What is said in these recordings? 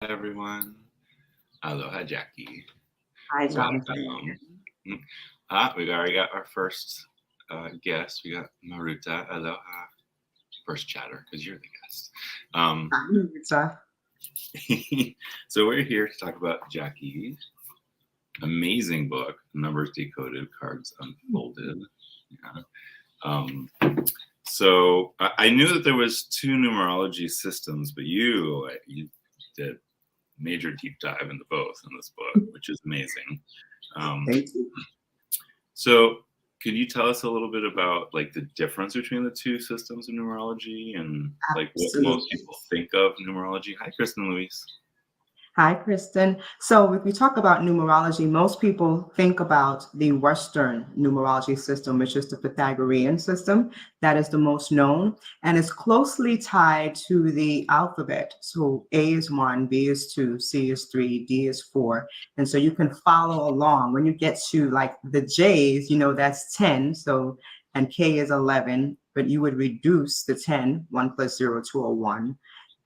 everyone. Aloha, Jaquii. Hi, Jonathan. Welcome. We already got our first guest. We got Maruta. Aloha. First chatter, because you're the guest. Hi, Marita. So we're here to talk about Jaquii. Amazing book, Numbers Decoded, Cards Unfolded. Yeah. So I knew that there was two numerology systems, but you did major deep dive into both in this book, which is amazing. Thank you. So could you tell us a little bit about like the difference between the two systems of numerology and like what most Absolutely. people think of numerology? Hi, Kristen Louise. Hi, Kristen. So if we talk about numerology, most people think about the Western numerology system, which is the Pythagorean system. That is the most known, and it's closely tied to the alphabet. So A is 1, B is 2, C is 3, D is 4. And so you can follow along. When you get to like the J's, that's 10. So, and K is 11, but you would reduce the 10, 1 plus 0 to a 1.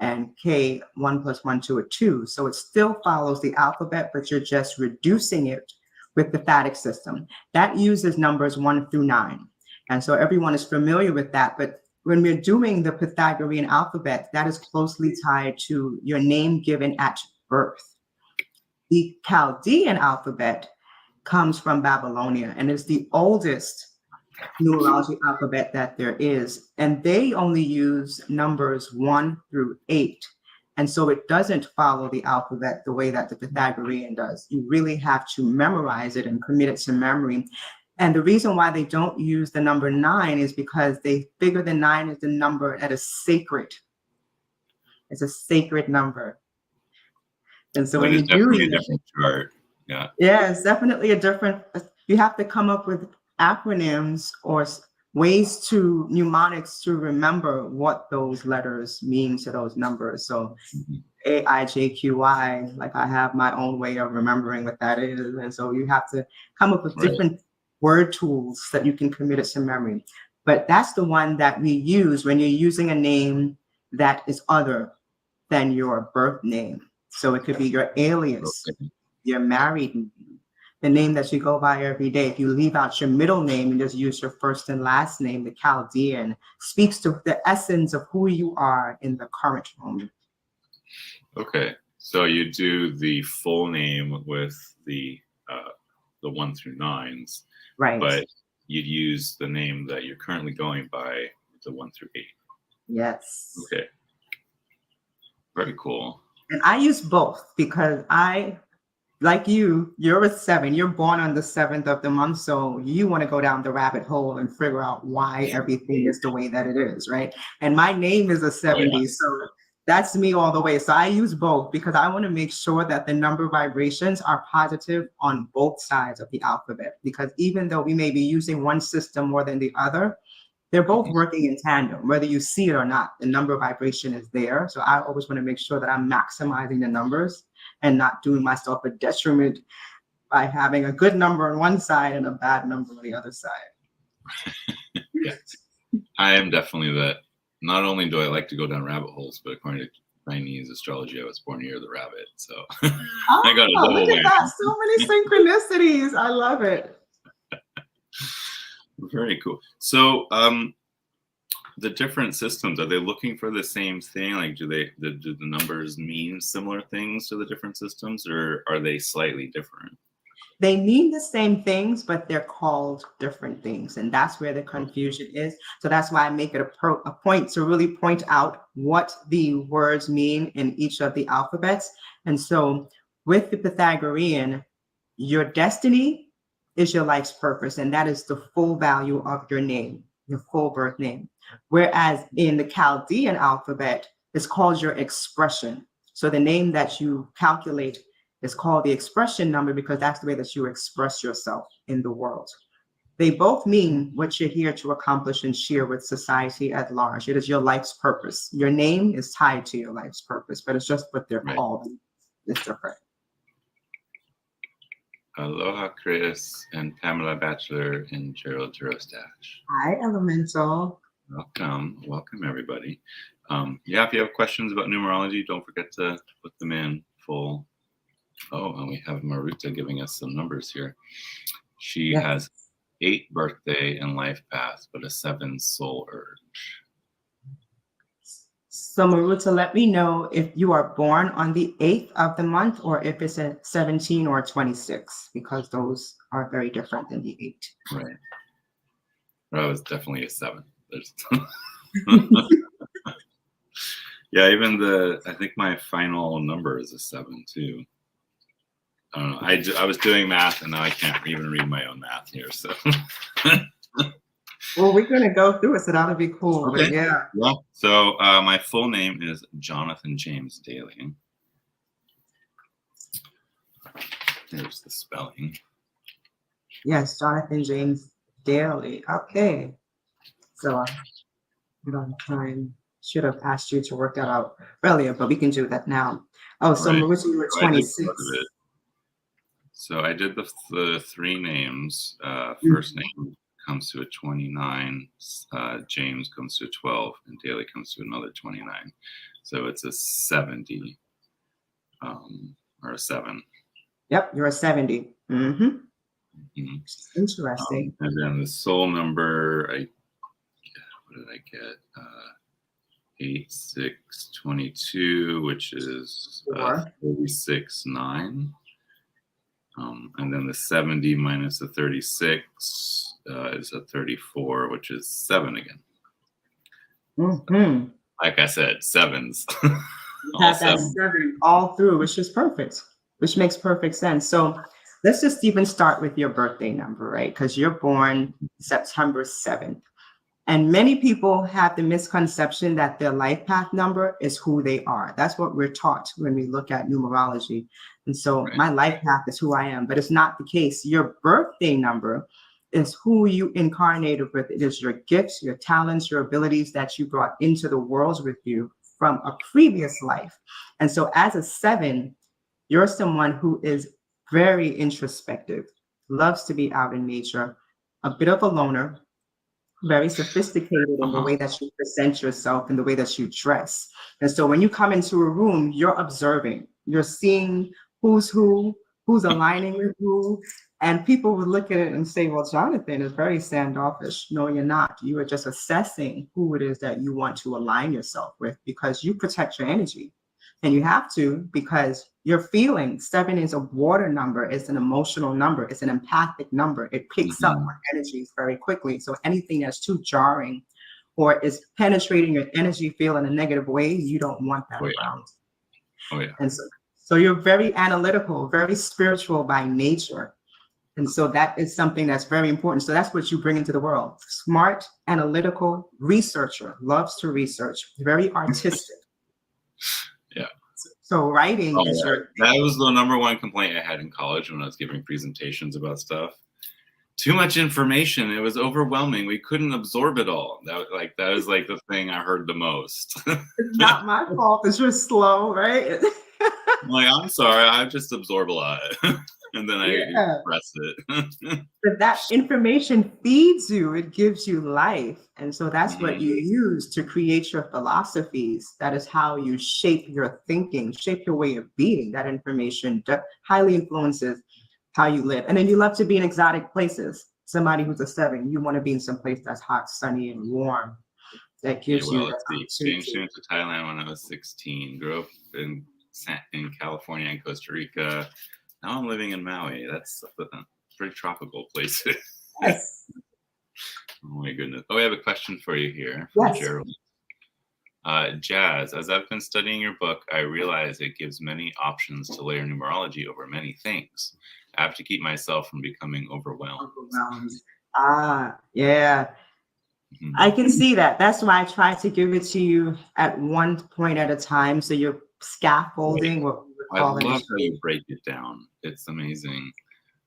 And K, 1 plus 1 to a 2. So it still follows the alphabet, but you're just reducing it with the phatic system. That uses numbers 1 through 9. And so everyone is familiar with that. But when we're doing the Pythagorean alphabet, that is closely tied to your name given at birth. The Chaldean alphabet comes from Babylonia and is the oldest numerology alphabet that there is, and they only use numbers 1 through 8, and so it doesn't follow the alphabet the way that the Pythagorean does. You really have to memorize it and commit it to memory. And the reason why they don't use the number 9 is because they figure the 9 is the number that is sacred. It's a sacred number. And so when It's you do definitely a different chart. yeah, it's definitely a different, you have to come up with acronyms or ways to mnemonics to remember what those letters mean to those numbers. So AIJQY, like I have my own way of remembering what that is. And so you have to come up with different word tools that you can commit it to memory. But that's the one that we use when you're using a name that is other than your birth name. So it could be your alias, your married name, the name that you go by every day. If you leave out your middle name and just use your first and last name, the Chaldean speaks to the essence of who you are in the current moment. Okay, so you do the full name with the 1 through 9s, right? But you'd use the name that you're currently going by, the 1 through 8. Yes. Okay. Very cool. And I use both because like you're a 7. You're born on the 7th of the month, so you want to go down the rabbit hole and figure out why everything is the way that it is, right? And my name is a 70, so that's me all the way. So I use both because I want to make sure that the number vibrations are positive on both sides of the alphabet. Because even though we may be using one system more than the other, they're both working in tandem, whether you see it or not. The number vibration is there. So I always want to make sure that I'm maximizing the numbers and not doing myself a detriment by having a good number on one side and a bad number on the other side. Yes. I am definitely that. Not only do I like to go down rabbit holes, but according to Chinese astrology, I was born near the rabbit. So I got a double look at that. So many synchronicities. I love it. Very cool. So the different systems, are they looking for the same thing? Like do the numbers mean similar things to the different systems, or are they slightly different? They mean the same things, but they're called different things. And that's where the confusion is. So that's why I make it a point to really point out what the words mean in each of the alphabets. And so with the Pythagorean, your destiny is your life's purpose. And that is the full value of your name, your full birth name. Whereas in the Chaldean alphabet, it's called your expression. So the name that you calculate is called the expression number because that's the way that you express yourself in the world. They both mean what you're here to accomplish and share with society at large. It is your life's purpose. Your name is tied to your life's purpose, but it's just what they're called. It's different. Aloha, Chris, and Pamela Batchelor, and Gerald Girostash. Hi, Elemental. Welcome, everybody. If you have questions about numerology, don't forget to put them in full. Oh, and we have Maruta giving us some numbers here. She Yes. has 8 birthday and life path, but a 7 soul urge. So Maruta, let me know if you are born on the 8th of the month or if it's a 17 or 26, because those are very different than the 8. Right. That was definitely a 7. There's yeah, even I think my final number is a 7 too. I don't know. I was doing math and now I can't even read my own math here. So. Well, we're going to go through it, so that'll be cool. Okay. But yeah. Well, so my full name is Jonathan James Dailey. There's the spelling. Yes, Jonathan James Dailey. Okay. So we don't have time. Should have asked you to work that out earlier, but we can do that now. Oh, so Right. Maruta, you were So I did 26. part of it. So I did the 3 names. First name comes to a 29. James comes to a 12, and Dailey comes to another 29. So it's a 70, or a 7. Yep, you're a 70. Mm-hmm. Mm-hmm. Interesting. And then the soul number, what did I get? 8622, which is 36.9. And then the 70 minus the 36 is a 34, which is 7 again. Mm-hmm. Like I said, 7s. You have that 7 all through, which is perfect, which makes perfect sense. So let's just even start with your birthday number, right? Because you're born September 7th. And many people have the misconception that their life path number is who they are. That's what we're taught when we look at numerology. And so my life path is who I am, but it's not the case. Your birthday number is who you incarnated with. It is your gifts, your talents, your abilities that you brought into the world with you from a previous life. And so as a 7, you're someone who is very introspective, loves to be out in nature, a bit of a loner, very sophisticated in the way that you present yourself and the way that you dress. And so when you come into a room, you're observing, you're seeing who's who, who's aligning with who. And people would look at it and say, well, Jonathan is very standoffish. No, you're not. You are just assessing who it is that you want to align yourself with, because you protect your energy. And you have to, because your feelings, 7 is a water number, it's an emotional number, it's an empathic number. It picks up on energies very quickly. So anything that's too jarring or is penetrating your energy field in a negative way, you don't want that around. Oh, yeah. And so you're very analytical, very spiritual by nature. And so that is something that's very important. So that's what you bring into the world. Smart, analytical, researcher, loves to research, very artistic. Yeah. So writing is that was the number 1 complaint I had in college when I was giving presentations about stuff. Too much information. It was overwhelming. We couldn't absorb it all. That was like the thing I heard the most. It's not my fault that you're slow, right? I'm like, I'm sorry, I just absorb a lot. And then I express it. But that information feeds you, it gives you life. And so that's what you use to create your philosophies. That is how you shape your thinking, shape your way of being. That information highly influences how you live. And then you love to be in exotic places. Somebody who's a 7, you want to be in some place that's hot, sunny, and warm. That gives you that the exchange student to Thailand when I was 16. Grew up in California and Costa Rica. Now I'm living in Maui. That's a pretty tropical place. Yes. Oh my goodness. Oh, we have a question for you here from Gerald. Jazz, as I've been studying your book, I realize it gives many options to layer numerology over many things. I have to keep myself from becoming overwhelmed. Yeah. I can see that. That's why I try to give it to you at one point at a time. So you're scaffolding what we would call I love how you break it down. It's amazing.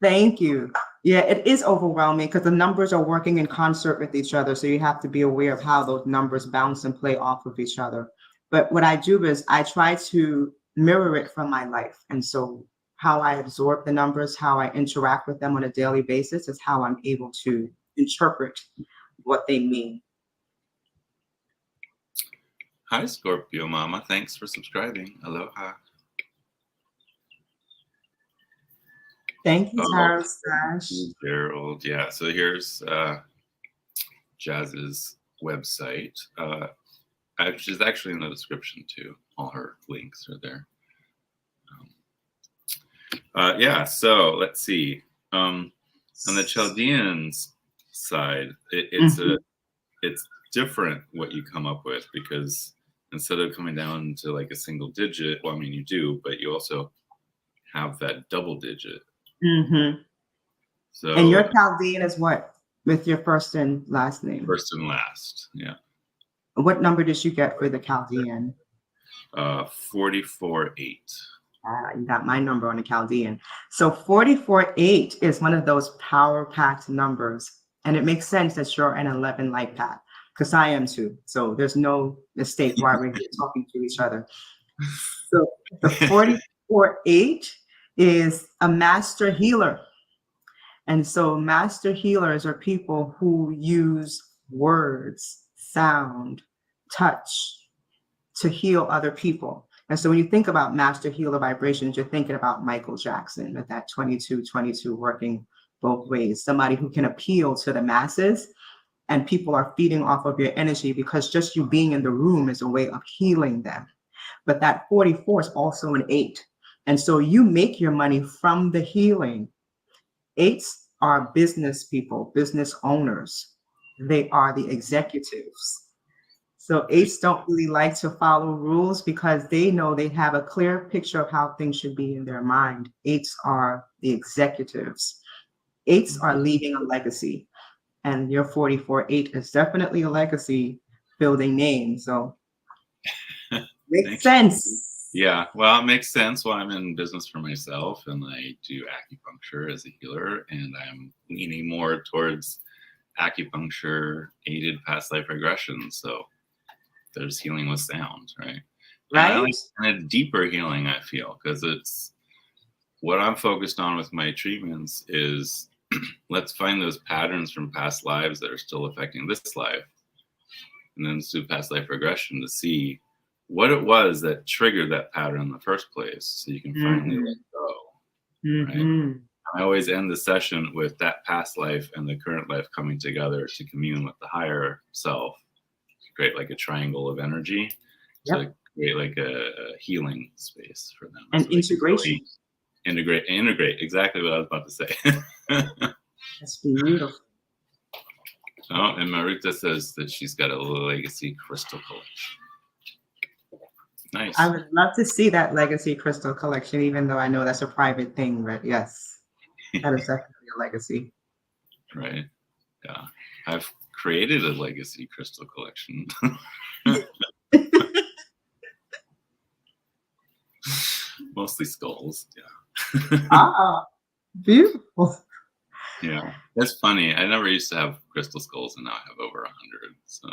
Thank you. Yeah, it is overwhelming because the numbers are working in concert with each other. So you have to be aware of how those numbers bounce and play off of each other. But what I do is I try to mirror it from my life. And so how I absorb the numbers, how I interact with them on a daily basis is how I'm able to interpret what they mean. Hi, Scorpio Mama. Thanks for subscribing. Aloha. Thank you, Oh, Tarot Stash. Gerald. Yeah. So here's Jazz's website, which is actually in the description too. All her links are there. Yeah. So let's see. On the Chaldeans side, it's different what you come up with, because instead of coming down to like a single digit, well, I mean you do, but you also have that double digit. Mm-hmm. So And your Chaldean is what with your first and last name? first and last, yeah. What number did you get for the Chaldean? 44-8. You got my number on the Chaldean. So 44-8 is one of those power-packed numbers. And it makes sense that you're an 11 light path, because I am too. So there's no mistake why we're here talking to each other. So the 44-8 is a master healer. And so master healers are people who use words, sound, touch to heal other people. And so when you think about master healer vibrations, you're thinking about Michael Jackson with that 22-22 working both ways, somebody who can appeal to the masses, and people are feeding off of your energy, because just you being in the room is a way of healing them. But that 44 is also an 8. And so you make your money from the healing. 8s are business people, business owners. They are the executives. So 8s don't really like to follow rules, because they know they have a clear picture of how things should be in their mind. 8s are the executives. 8s are leaving a legacy. And your 44-8 is definitely a legacy building name. So makes sense. Yeah, well, it makes sense why I'm in business for myself, and I do acupuncture as a healer, and I'm leaning more towards acupuncture aided past life regression. So there's healing with sound, right? Right. And I like kind of deeper healing, I feel, because it's what I'm focused on with my treatments is let's find those patterns from past lives that are still affecting this life, and then do past life regression to see what it was that triggered that pattern in the first place, so you can finally let go. Right? I always end the session with that past life and the current life coming together to commune with the higher self, to create like a triangle of energy, to create like a healing space for them. And so integration. Really integrate, exactly what I was about to say. That's beautiful. Oh, and Maruta says that she's got a legacy crystal collection. Nice. I would love to see that legacy crystal collection, even though I know that's a private thing, but yes, that is definitely a legacy. Right. Yeah. I've created a legacy crystal collection. Mostly skulls. Yeah. Ah, beautiful. Yeah. That's funny. I never used to have crystal skulls, and now I have over 100. So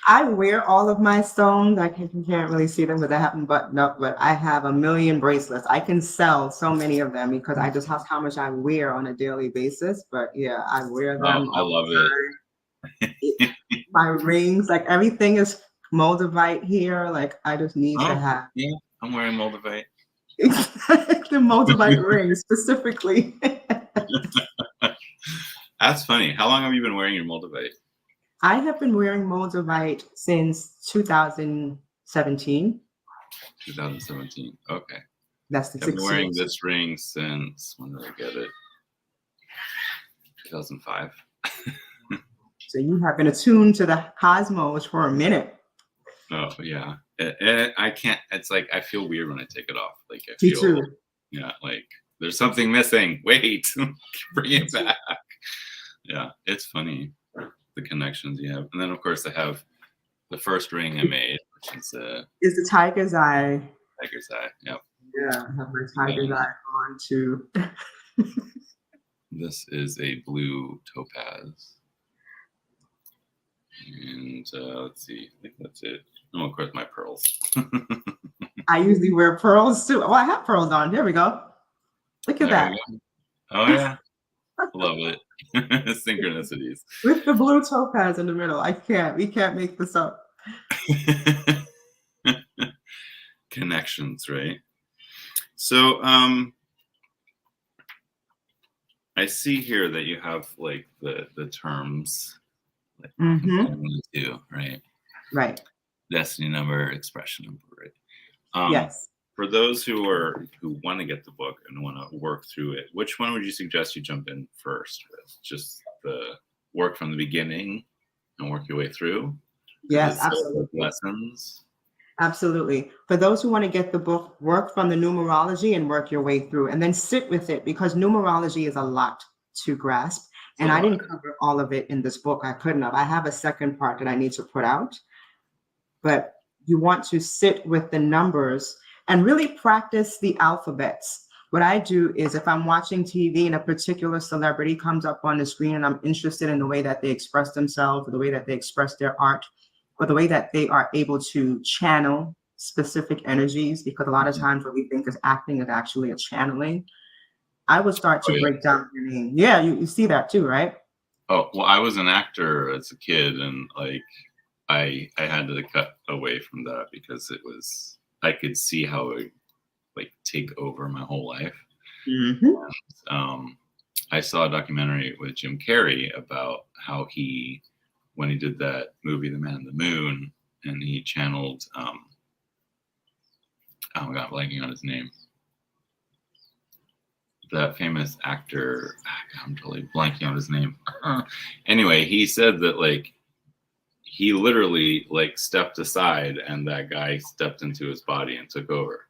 I wear all of my stones. You can't really see them because I have them buttoned up, but I have a million bracelets. I can sell so many of them because I just have how much I wear on a daily basis. But yeah, I wear them. I love it. My rings, like everything is moldavite here. Like I just need to have. Yeah, I'm wearing moldavite. The moldavite ring specifically. That's funny. How long have you been wearing your moldavite? I have been wearing moldavite since 2017. 2017. Okay. That's the 6 years. I've been wearing this ring since, when did I get it? 2005. So you have been attuned to the cosmos for a minute. Oh yeah. I can't. It's like I feel weird when I take it off. Like I Me feel. too. Yeah. Like there's something missing. Wait, bring it back. Yeah, it's funny the connections you have, and then of course I have the first ring I made, which is the tiger's eye. Tiger's eye. Yep. Yeah, I have my tiger's eye on too. This is a blue topaz. And let's see, I think that's it. Oh, of course, my pearls. I usually wear pearls too. Oh, I have pearls on. There we go. Look at that. Oh, yeah. Love it. Synchronicities. With the blue topaz in the middle. We can't make this up. Connections, right? So, I see here that you have like the terms like Mm-hmm. component two, right? Right. Destiny number, expression number, right? Yes. For those who want to get the book and want to work through it, which one would you suggest you jump in first with? Just the work from the beginning and work your way through, or the Yes, absolutely. lessons? Absolutely. For those who want to get the book, work from the numerology and work your way through, and then sit with it because numerology is a lot to grasp. It's a And I lot. didn't cover all of it in this book. I couldn't have. I have a second part that I need to put out. But you want to sit with the numbers and really practice the alphabets. What I do is if I'm watching TV and a particular celebrity comes up on the screen and I'm interested in the way that they express themselves, or the way that they express their art, or the way that they are able to channel specific energies, because a lot of times what we think is acting is actually a channeling, I would start Oh to yeah. break down your name. Yeah, you see that too, right? Oh well, I was an actor as a kid, and like I had to cut away from that because I could see how it like take over my whole life. Mm-hmm. I saw a documentary with Jim Carrey about how when he did that movie, The Man in the Moon, and he channeled, oh my God, I'm blanking on his name. That famous actor, I'm totally blanking on his name. Anyway, he said that like he literally like stepped aside and that guy stepped into his body and took over.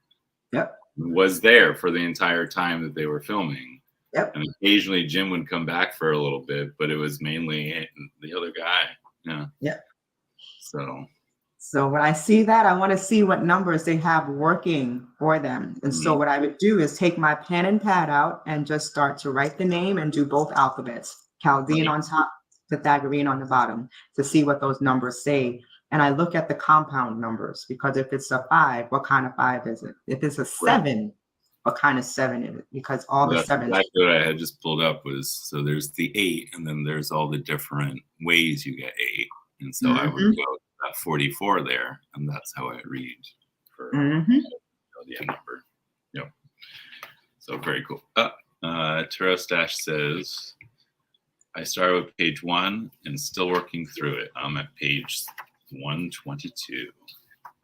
Yep. Was there for the entire time that they were filming. Yep. And occasionally Jim would come back for a little bit, but it was mainly the other guy. Yeah. Yep. So when I see that, I want to see what numbers they have working for them. And so what I would do is take my pen and pad out and just start to write the name and do both alphabets, Chaldean on top, Pythagorean on the bottom, to see what those numbers say. And I look at the compound numbers, because if it's a 5, what kind of 5 is it? If it's a 7, what kind of 7 is it? Because all the That's 7s. exactly what I had just pulled up was, so there's the 8 and then there's all the different ways you get 8. And so I would go that 44 there, and that's how I read for the end number. Yep. So very cool. Turo Stash says, I started with page 1 and still working through it. I'm at page 122.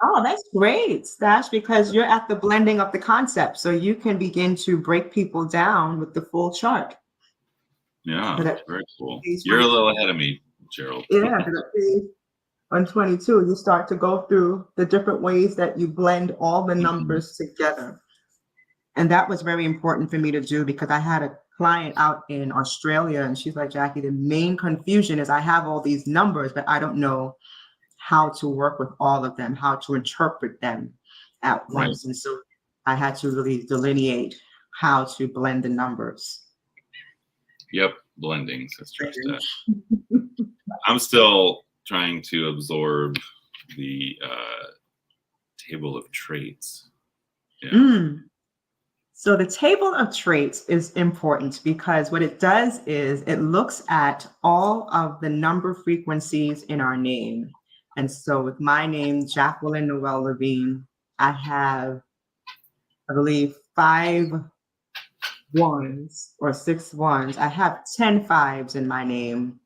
Oh, that's great, Stash, because you're at the blending of the concept. So you can begin to break people down with the full chart. Yeah, that's very cool. Page You're a little ahead of me, Gerald. Yeah, on 22, you start to go through the different ways that you blend all the numbers together. And that was very important for me to do, because I had a client out in Australia and she's like, Jaquii, the main confusion is I have all these numbers, but I don't know how to work with all of them, how to interpret them at once. And so I had to really delineate how to blend the numbers. Yep, blending, Sister Stash. I'm still trying to absorb the table of traits. Yeah. So the table of traits is important because what it does is it looks at all of the number frequencies in our name. And so with my name, Jaquii Leviene, I have, I believe, 5 1s or 6 1s. I have 10 5s in my name.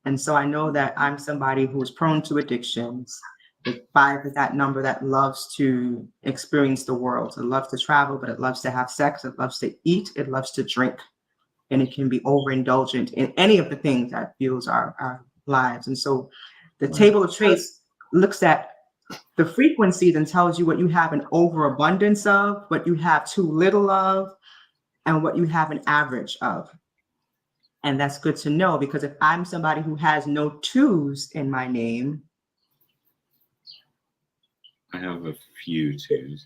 And so I know that I'm somebody who is prone to addictions. The 5 is that number that loves to experience the world. It loves to travel, but it loves to have sex. It loves to eat. It loves to drink. And it can be overindulgent in any of the things that fuels our lives. And so the table of traits looks at the frequencies and tells you what you have an overabundance of, what you have too little of, and what you have an average of. And that's good to know, because if I'm somebody who has no 2s in my name. I have a few 2s.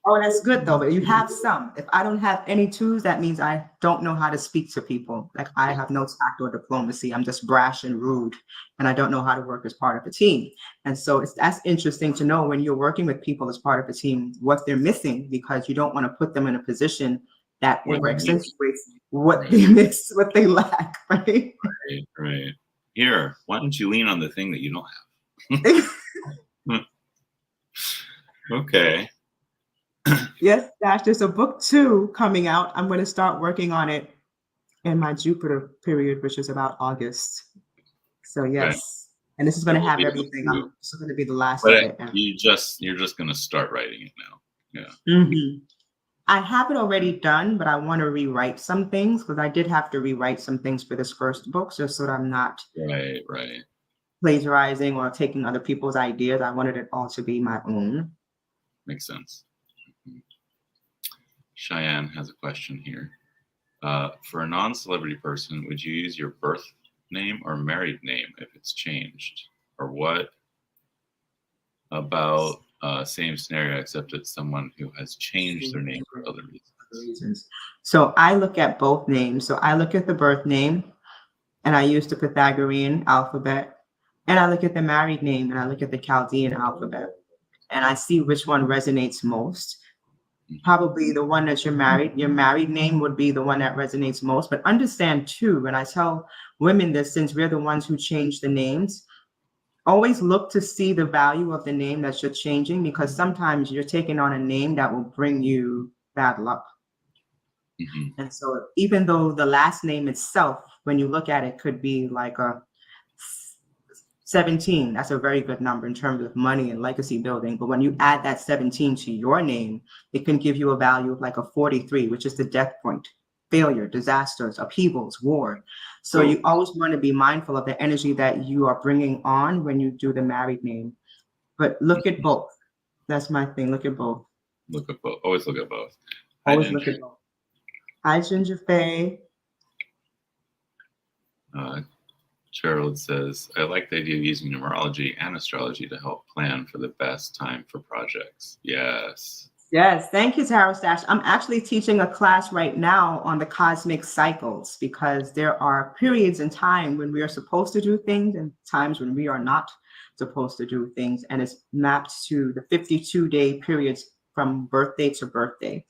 Oh, that's good though, but you have some. If I don't have any 2s, that means I don't know how to speak to people. Like I have no tact or diplomacy. I'm just brash and rude, and I don't know how to work as part of a team. And so that's interesting to know when you're working with people as part of a team, what they're missing, because you don't want to put them in a position that accentuates what they miss, what they lack, right? Right. Here, why don't you lean on the thing that you don't have? Okay. Yes, Dash, there's a book 2 coming out. I'm going to start working on it in my Jupiter period, which is about August. So Okay. yes, and this is going So to we'll have be able everything. to, This is going to be the last but of it. And you're just gonna start writing it now. Yeah. Mhm. I have it already done, but I want to rewrite some things because I did have to rewrite some things for this first book, just so that I'm not Right, right. plagiarizing or taking other people's ideas. I wanted it all to be my own. Makes sense. Cheyenne has a question here. For a non-celebrity person, would you use your birth name or married name if it's changed? Or what about same scenario except it's someone who has changed their name for other reasons? Reasons. So I look at both names. So I look at the birth name and I use the Pythagorean alphabet. And I look at the married name and I look at the Chaldean alphabet. And I see which one resonates most. Probably the one that your married name would be the one that resonates most. But understand too, when I tell women this, since we're the ones who change the names, always look to see the value of the name that you're changing, because sometimes you're taking on a name that will bring you bad luck. Mm-hmm. And so even though the last name itself, when you look at it, could be like a 17, that's a very good number in terms of money and legacy building. But when you add that 17 to your name, it can give you a value of like a 43, which is the death point, failure, disasters, upheavals, war. So you always want to be mindful of the energy that you are bringing on when you do the married name. But look at both. That's my thing. Look at both. Look at both. Always look at both. Hi, Always Ginger. look at both. Hi, Ginger Faye. Gerald says, I like the idea of using numerology and astrology to help plan for the best time for projects. Yes. Yes, thank you, Tarot Stash. I'm actually teaching a class right now on the cosmic cycles, because there are periods in time when we are supposed to do things and times when we are not supposed to do things. And it's mapped to the 52-day periods from birthday to birthday.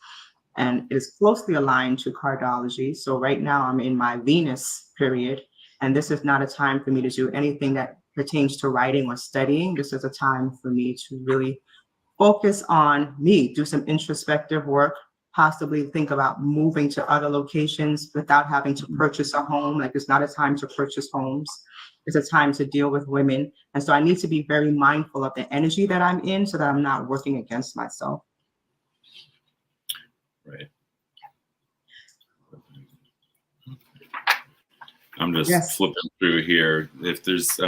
And it is closely aligned to cardology. So right now I'm in my Venus period, and this is not a time for me to do anything that pertains to writing or studying. This is a time for me to really focus on me, do some introspective work, possibly think about moving to other locations without having to purchase a home. Like, it's not a time to purchase homes. It's a time to deal with women. And so I need to be very mindful of the energy that I'm in so that I'm not working against myself. Right. I'm just flipping through here. If there's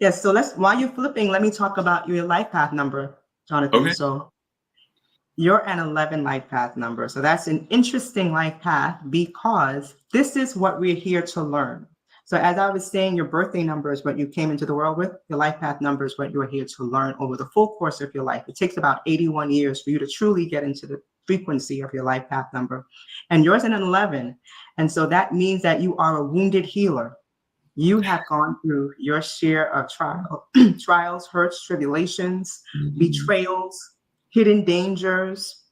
Yes, so while you're flipping, let me talk about your life path number, Jonathan. Okay. So you're an 11 life path number. So that's an interesting life path, because this is what we're here to learn. So as I was saying, your birthday number is what you came into the world with. Your life path number is what you are here to learn over the full course of your life. It takes about 81 years for you to truly get into the frequency of your life path number. And yours is an 11. And so that means that you are a wounded healer. You have gone through your share of trials, hurts, tribulations, betrayals, hidden dangers.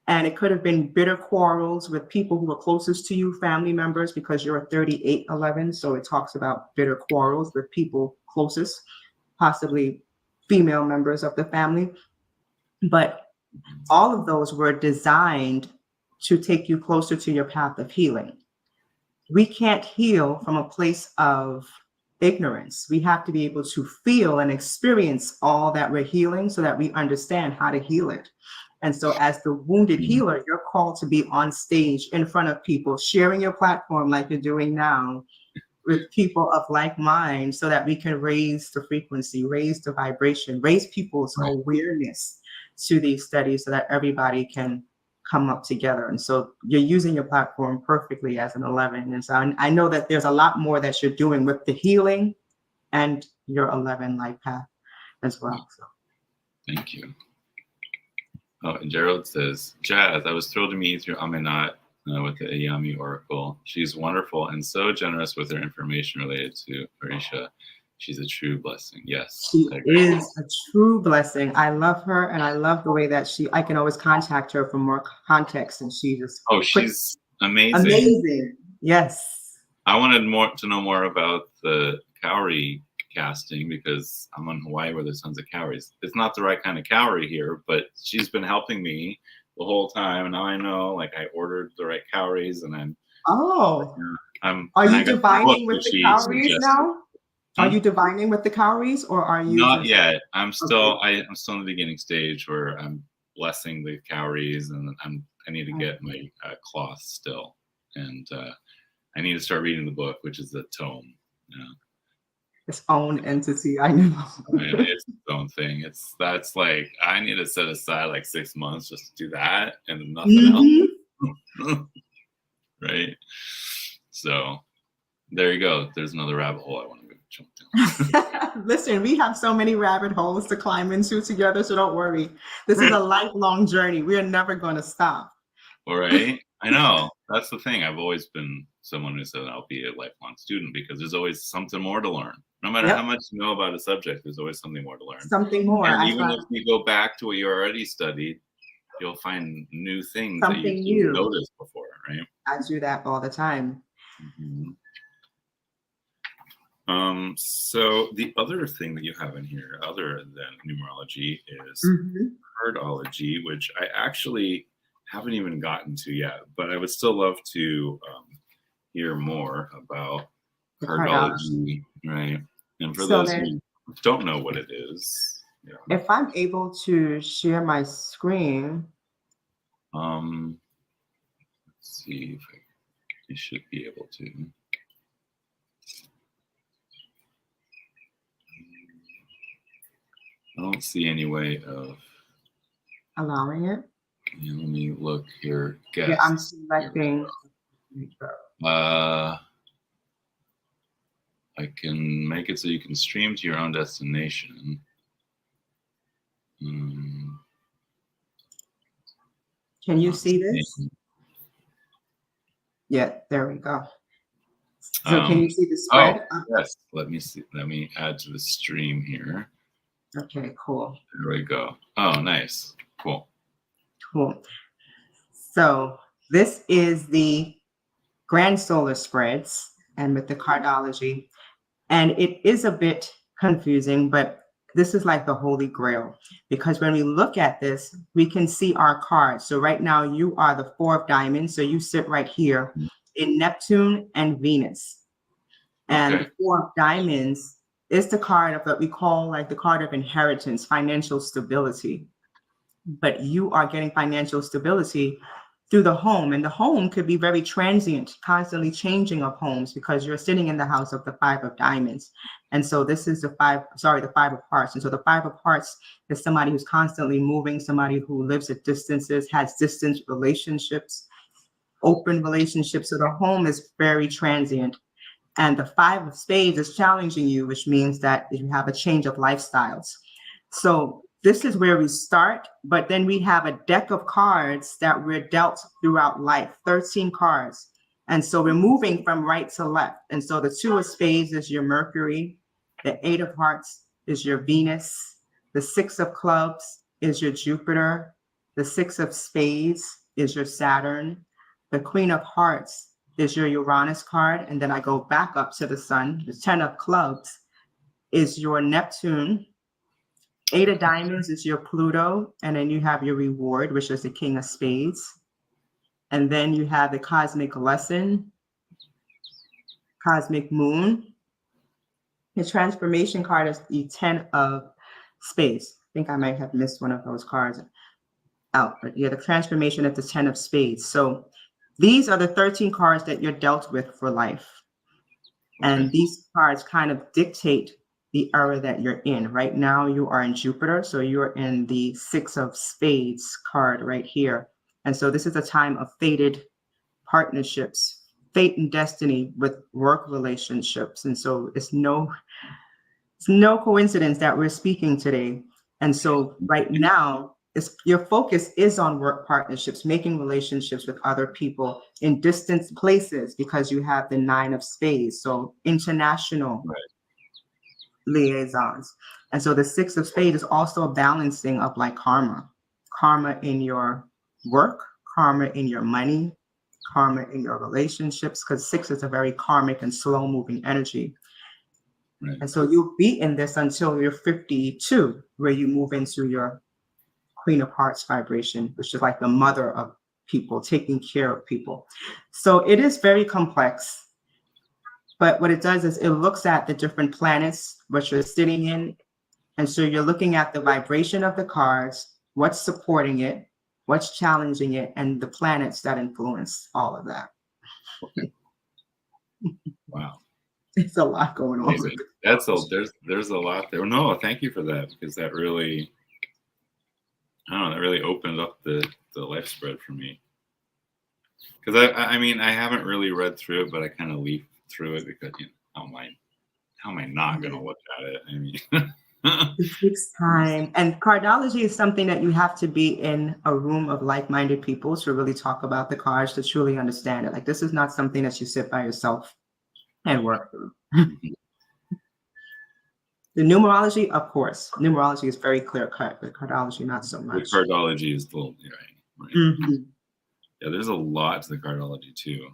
And it could have been bitter quarrels with people who were closest to you, family members, because you're a 3811. So it talks about bitter quarrels with people closest, possibly female members of the family. But all of those were designed to take you closer to your path of healing. We can't heal from a place of ignorance. We have to be able to feel and experience all that we're healing so that we understand how to heal it. And so as the wounded healer, you're called to be on stage in front of people, sharing your platform like you're doing now with people of like mind, so that we can raise the frequency, raise the vibration, raise people's awareness to these studies so that everybody can come up together. And so you're using your platform perfectly as an 11. And so I know that there's a lot more that you're doing with the healing and your 11 life path as well. So. Thank you. Oh, and Gerald says, Jazz, I was thrilled to meet your Aminat with the Ayami Oracle. She's wonderful and so generous with her information related to Orisha. She's a true blessing. Yes. She is a true blessing. I love her, and I love the way that I can always contact her for more context, and she just she's amazing. Amazing. Yes. I wanted to know more about the cowrie casting, because I'm in Hawaii where there's tons of cowries. It's not the right kind of cowrie here, but she's been helping me the whole time, and now I know, like, I ordered the right cowries, and I'm Oh, are And you I got the book divining with that the she cowries suggested. now? Are Hmm? you divining with the cowries, or are you Not just yet. okay? I'm still in the beginning stage where I'm blessing the cowries, and I need to get my cloth still, and I need to start reading the book, which is the tome. Yeah, Its own entity, I know. and it's its own thing. That's like I need to set aside like 6 months just to do that and nothing else. Mhm. Right. So there you go. There's another rabbit hole I want to go jump down. Listen, we have so many rabbit holes to climb into together, so don't worry. This is a lifelong journey. We are never going to stop. All right. I know. That's the thing. I've always been someone who said I'll be a lifelong student because there's always something more to learn. No matter how Yep, much you know about a subject, there's always something more to learn. something more. And I even if find you go back to what you already studied, you'll find new things that you something didn't new. notice before, right? I do that all the time. Mhm. So the other thing that you have in here, other than numerology, is Mhm. cardology, which I actually haven't even gotten to yet, but I would still love to hear more about The cardology. cardology, right? And for So those then, who don't know what it is, yeah. if I'm able to share my screen, Um, let's see if I should be able to. I don't see any way of. allowing it. Yeah, let me look here. Yeah, I'm Guests. Here selecting. we go. I can make it so you can stream to your own destination. Mm, Can you not see this? seeing- Yeah, there we go. So can Um, you see the oh, spread? yes. Let me see. Let me add to the stream here. Okay, cool. There we go. Oh, nice. Cool. Cool. So this is the grand solar spreads and with the cardology. And it is a bit confusing, but this is like the holy grail because when we look at this, we can see our cards. So right now you are the 4 of diamonds. So you sit right here in Neptune and Venus. And Okay. the 4 of diamonds is the card of what we call like the card of inheritance, financial stability. But you are getting financial stability through the home, and the home could be very transient, constantly changing of homes because you're sitting in the house of the 5 of diamonds. And so this is the 5 of hearts. And so the 5 of hearts is somebody who's constantly moving, somebody who lives at distances, has distant relationships, open relationships. So the home is very transient. And the 5 of spades is challenging you, which means that you have a change of lifestyles. So this is where we start, but then we have a deck of cards that we're dealt throughout life, 13 cards. And so we're moving from right to left. And so the 2 of spades is your Mercury, the 8 of hearts is your Venus, the 6 of clubs is your Jupiter, the 6 of spades is your Saturn, the Queen of hearts is your Uranus card. And then I go back up to the sun, the 10 of clubs is your Neptune, 8 of diamonds is your Pluto, and then you have your reward, which is the King of spades. And then you have the cosmic lesson, cosmic moon. The transformation card is the 10 of spades. I think I might have missed one of those cards out, but yeah, the transformation of the 10 of spades. So these are the 13 cards that you're dealt with for life. Okay. And these cards kind of dictate the era that you're in. Right now, you are in Jupiter. So you're in the 6 of spades card right here. And so this is a time of fated partnerships, fate and destiny with work relationships. And so it's no coincidence that we're speaking today. And so right now, your focus is on work partnerships, making relationships with other people in distant places because you have the 9 of spades. So international Right. liaisons. And so the 6 of spades is also a balancing of like karma in your work, karma in your money, karma in your relationships, because 6 is a very karmic and slow moving energy. Right. And so you'll be in this until you're 52, where you move into your Queen of Hearts vibration, which is like the mother of people, taking care of people. So it is very complex. But what it does is it looks at the different planets, what you're sitting in. And so you're looking at the vibration of the cards, what's supporting it, what's challenging it, and the planets that influence all of that. Wow. It's a lot going on. Amazing. There's a lot there. No, thank you for that, because that really, I don't know, that really opened up the life spread for me. Because I mean, I haven't really read through it, but I kind of leaf through it because, you know, how am I not going to look at it? I mean, it takes time. And cardology is something that you have to be in a room of like-minded people to really talk about the cards, to truly understand it. Like, this is not something that you sit by yourself and work through. The numerology, of course, numerology is very clear cut, but cardology not so much. The cardology is the right. Mm-hmm. Yeah, there's a lot to the cardology too,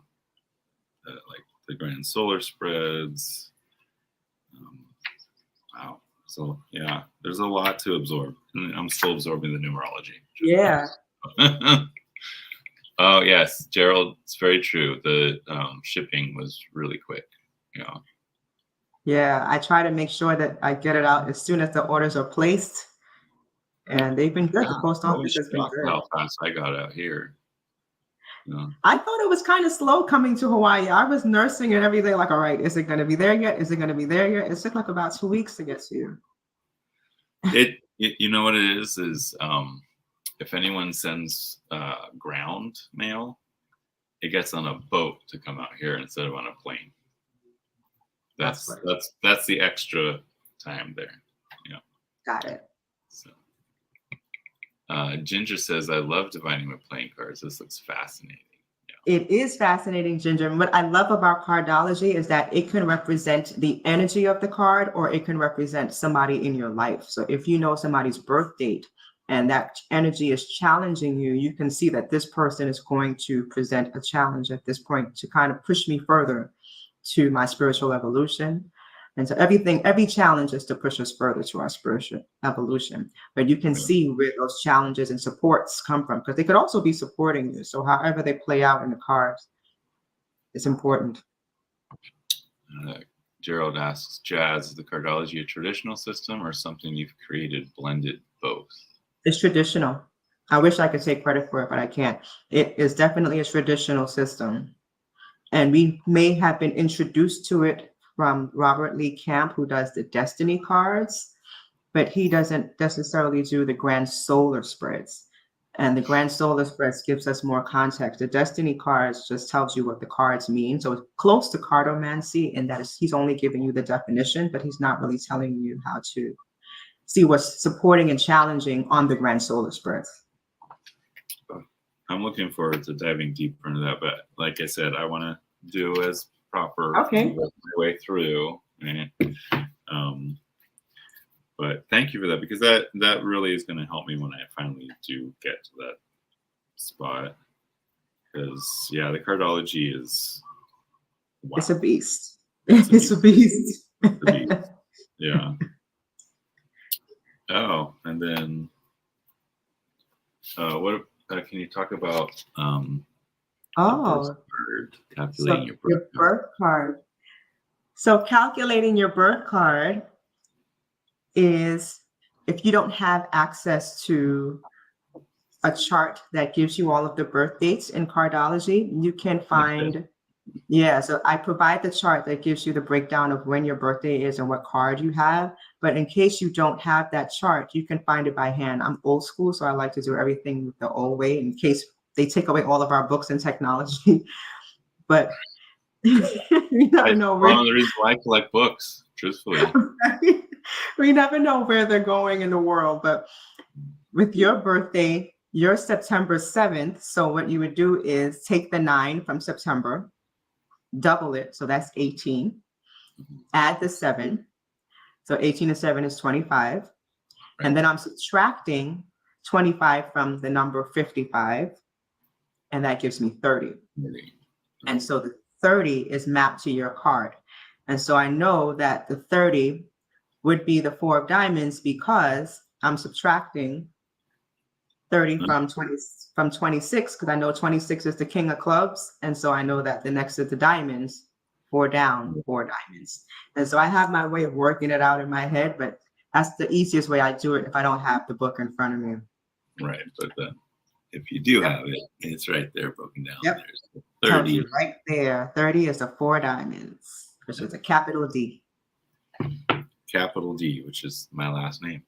like the grand solar spreads. Wow. So yeah, there's a lot to absorb. I'm still absorbing the numerology. Yeah. Oh yes, Gerald, it's very true. The shipping was really quick. Yeah. Yeah, I try to make sure that I get it out as soon as the orders are placed, and they've been good. The post office has been good. How fast I got out here. Yeah. I thought it was kind of slow coming to Hawaii. I was nursing it every day, like, all right, is it going to be there yet? Is it going to be there yet? It took like about 2 weeks to get to you. You know what it is if anyone sends ground mail, it gets on a boat to come out here instead of on a plane. That's the extra time there. Yeah. Got it. So, Ginger says, I love divining with playing cards. This looks fascinating. Yeah. It is fascinating, Ginger. And what I love about cardology is that it can represent the energy of the card, or it can represent somebody in your life. So if you know somebody's birth date and that energy is challenging you, you can see that this person is going to present a challenge at this point to kind of push me further to my spiritual evolution. And so every challenge is to push us further to our spiritual evolution. But you can see where those challenges and supports come from, because they could also be supporting you. So however they play out in the cards, it's important. Gerald asks, Jaz, is the cardology a traditional system or something you've created, blended both? It's traditional. I wish I could take credit for it, but I can't. It is definitely a traditional system. And we may have been introduced to it from Robert Lee Camp, who does the destiny cards, but he doesn't necessarily do the grand solar spreads. And the grand solar spreads gives us more context. The destiny cards just tells you what the cards mean. So it's close to cardomancy in that he's only giving you the definition, but he's not really telling you how to see what's supporting and challenging on the grand solar spreads. I'm looking forward to diving deeper into that, but like I said, I want to do as proper my way through. Right? But thank you for that, because that really is going to help me when I finally do get to that spot. Because yeah, the cardology is it's a beast. It's a beast. Yeah. Oh, and then what can you talk about? Calculating your birth card. So calculating your birth card is if you don't have access to a chart that gives you all of the birth dates in cardology, you can find, so I provide the chart that gives you the breakdown of when your birthday is and what card you have. But in case you don't have that chart, you can find it by hand. I'm old school, so I like to do everything the old way in case they take away all of our books and technology. But you never know. One of the reasons why I collect books, truthfully. We never know where they're going in the world. But with your birthday, you're September 7th. So what you would do is take the 9 from September, double it. So that's 18. Add the 7. So 18 and 7 is 25. Right. And then I'm subtracting 25 from the number 55. And that gives me 30. And so the 30 is mapped to your card. And so I know that the 30 would be the 4 of diamonds because I'm subtracting 30 Huh? from 26, because I know 26 is the king of clubs. And so I know that the next is the diamonds, 4 down, 4 diamonds. And so I have my way of working it out in my head, but that's the easiest way I do it if I don't have the book in front of me. Right, but then if you do Yep. have it, it's right there broken down. Yep. There's the Tells 30. you right there. 30 is the 4 diamonds, which is a capital D. Capital D, which is my last name.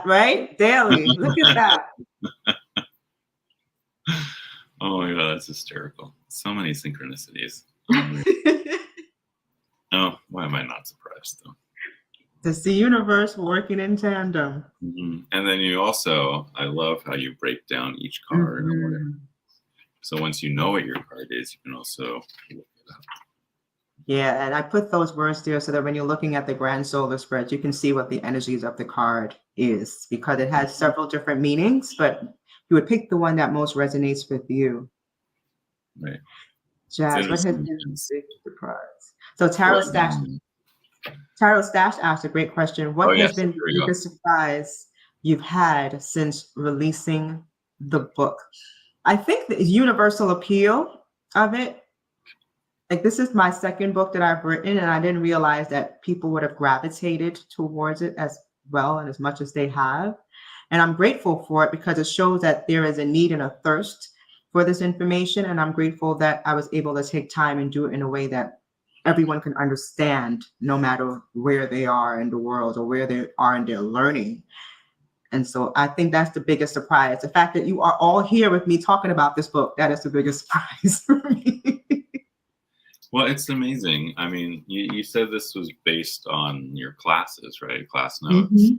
Right? Dailey. Look at that. Oh my god, that's hysterical. So many synchronicities. Oh, why am I not surprised though? It's the universe working in tandem. Mm-hmm. And then you also, I love how you break down each card. Mm-hmm. So once you know what your card is, you can also look it up. Yeah, and I put those words there so that when you're looking at the grand solar spread, you can see what the energies of the card is, because it has several different meanings, but you would pick the one that most resonates with you. Right. Jazz, what has been the biggest surprise? So Tarot Stash asked a great question. What has been the biggest surprise you've had since releasing the book? I think the universal appeal of it. Like, this is my second book that I've written, and I didn't realize that people would have gravitated towards it as well and as much as they have. And I'm grateful for it because it shows that there is a need and a thirst for this information. And I'm grateful that I was able to take time and do it in a way that everyone can understand, no matter where they are in the world or where they are in their learning. And so I think that's the biggest surprise. The fact that you are all here with me talking about this book, that is the biggest surprise for me. Well, it's amazing. I mean, you said this was based on your classes, right? Class notes. Mm-hmm.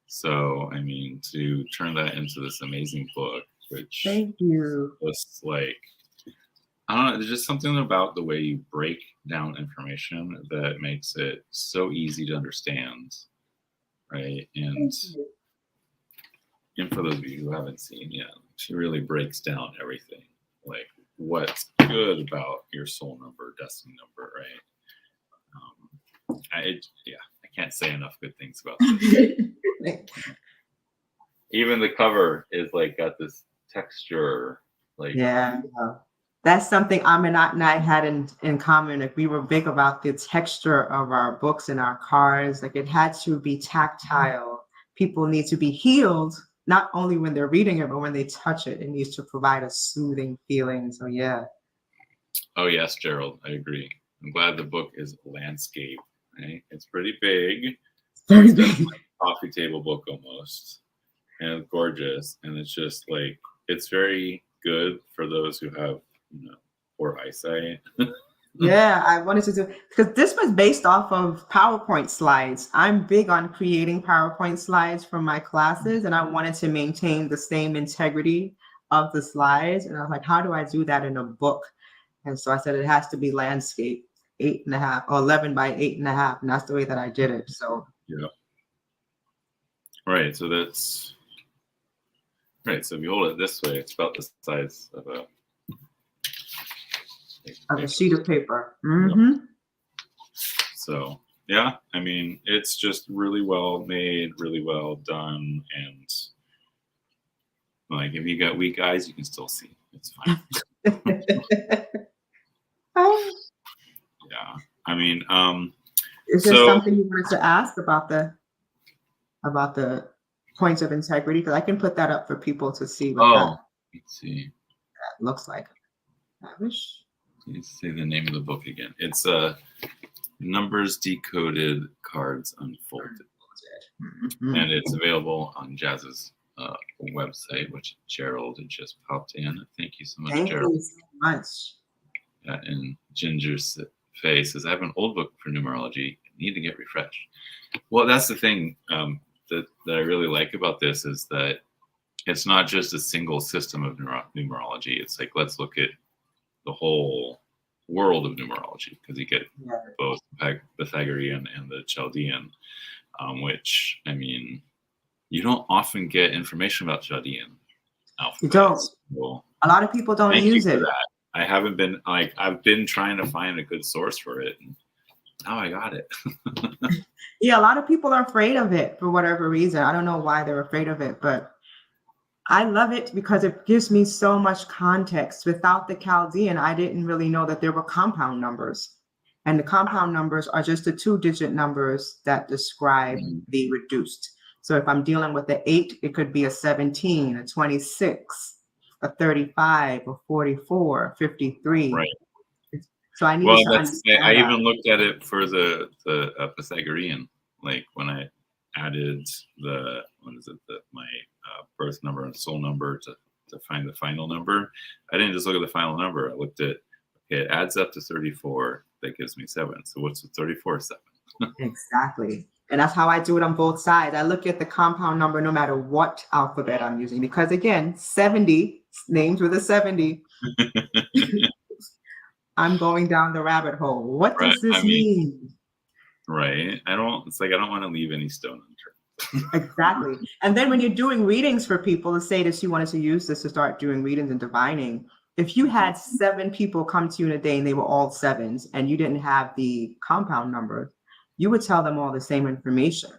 So, I mean, to turn that into this amazing book, which thank you. Was like, I don't know, there's just something about the way you break down information that makes it so easy to understand, right? And for those of you who haven't seen yet, she really breaks down everything, like what's good about your soul number, destiny number, right? I can't say enough good things about this. Even the cover is like got this texture, like that's something Aminat and I had in common. Like, we were big about the texture of our books and our cards. Like, it had to be tactile. People need to be healed, not only when they're reading it, but when they touch it. It needs to provide a soothing feeling. So yeah. Oh yes, Gerald, I agree. I'm glad the book is landscape. Right? It's pretty big. It's like a coffee table book almost, and it's gorgeous. And it's just like, it's very good for those who have, poor eyesight. Yeah, I wanted to do, because this was based off of PowerPoint slides. I'm big on creating PowerPoint slides for my classes, and I wanted to maintain the same integrity of the slides. And I was like, how do I do that in a book? And so I said it has to be landscape, 8.5 or 11 by 8.5, and that's the way that I did it. So yeah, right. So that's right. So if you hold it this way, it's about the size of a sheet of paper. Mm-hmm. So yeah, I mean, it's just really well made, really well done, and like, if you got weak eyes, you can still see. It's fine. Yeah, I mean, is there something you wanted to ask about the points of integrity? Because I can put that up for people to see what let's see. That looks like. I wish. Please say the name of the book again. It's Numbers Decoded, Cards Unfolded. Mm-hmm. And it's available on Jazz's website, which Gerald had just popped in. Thank you so much, Gerald. Thank you so much. Yeah, and Ginger's face says, I have an old book for numerology. I need to get refreshed. Well, that's the thing that I really like about this, is that it's not just a single system of numerology. It's like, let's look at the whole world of numerology, because you get both Pythagorean and the Chaldean, which, I mean, you don't often get information about Chaldean alphabet. You don't. So, a lot of people don't use it. That. I haven't been I've been trying to find a good source for it, and now I got it. Yeah, a lot of people are afraid of it for whatever reason. I don't know why they're afraid of it, but I love it because it gives me so much context. Without the Chaldean, I didn't really know that there were compound numbers. And the compound numbers are just the 2-digit numbers that describe Mhm. the reduced. So if I'm dealing with the 8, it could be a 17, a 26, a 35, a 44, 53. Right. So I needed Well, to that's I understand that. even looked at it for the Pythagorean, like when I added the what is it the my birth number and soul number to find the final number. I didn't just look at the final number. I looked at okay, it adds up to 34. That gives me 7. So what's the 34 7? Exactly. And that's how I do it on both sides. I look at the compound number no matter what alphabet I'm using, because again, 70 names with a 70. I'm going down the rabbit hole. What Right. does this I mean, mean? right. I don't. It's like I don't want to leave any stone unturned. Exactly. And then when you're doing readings for people, let's say that you wanted to use this to start doing readings and divining. If you had 7 people come to you in a day and they were all 7s and you didn't have the compound number, you would tell them all the same information.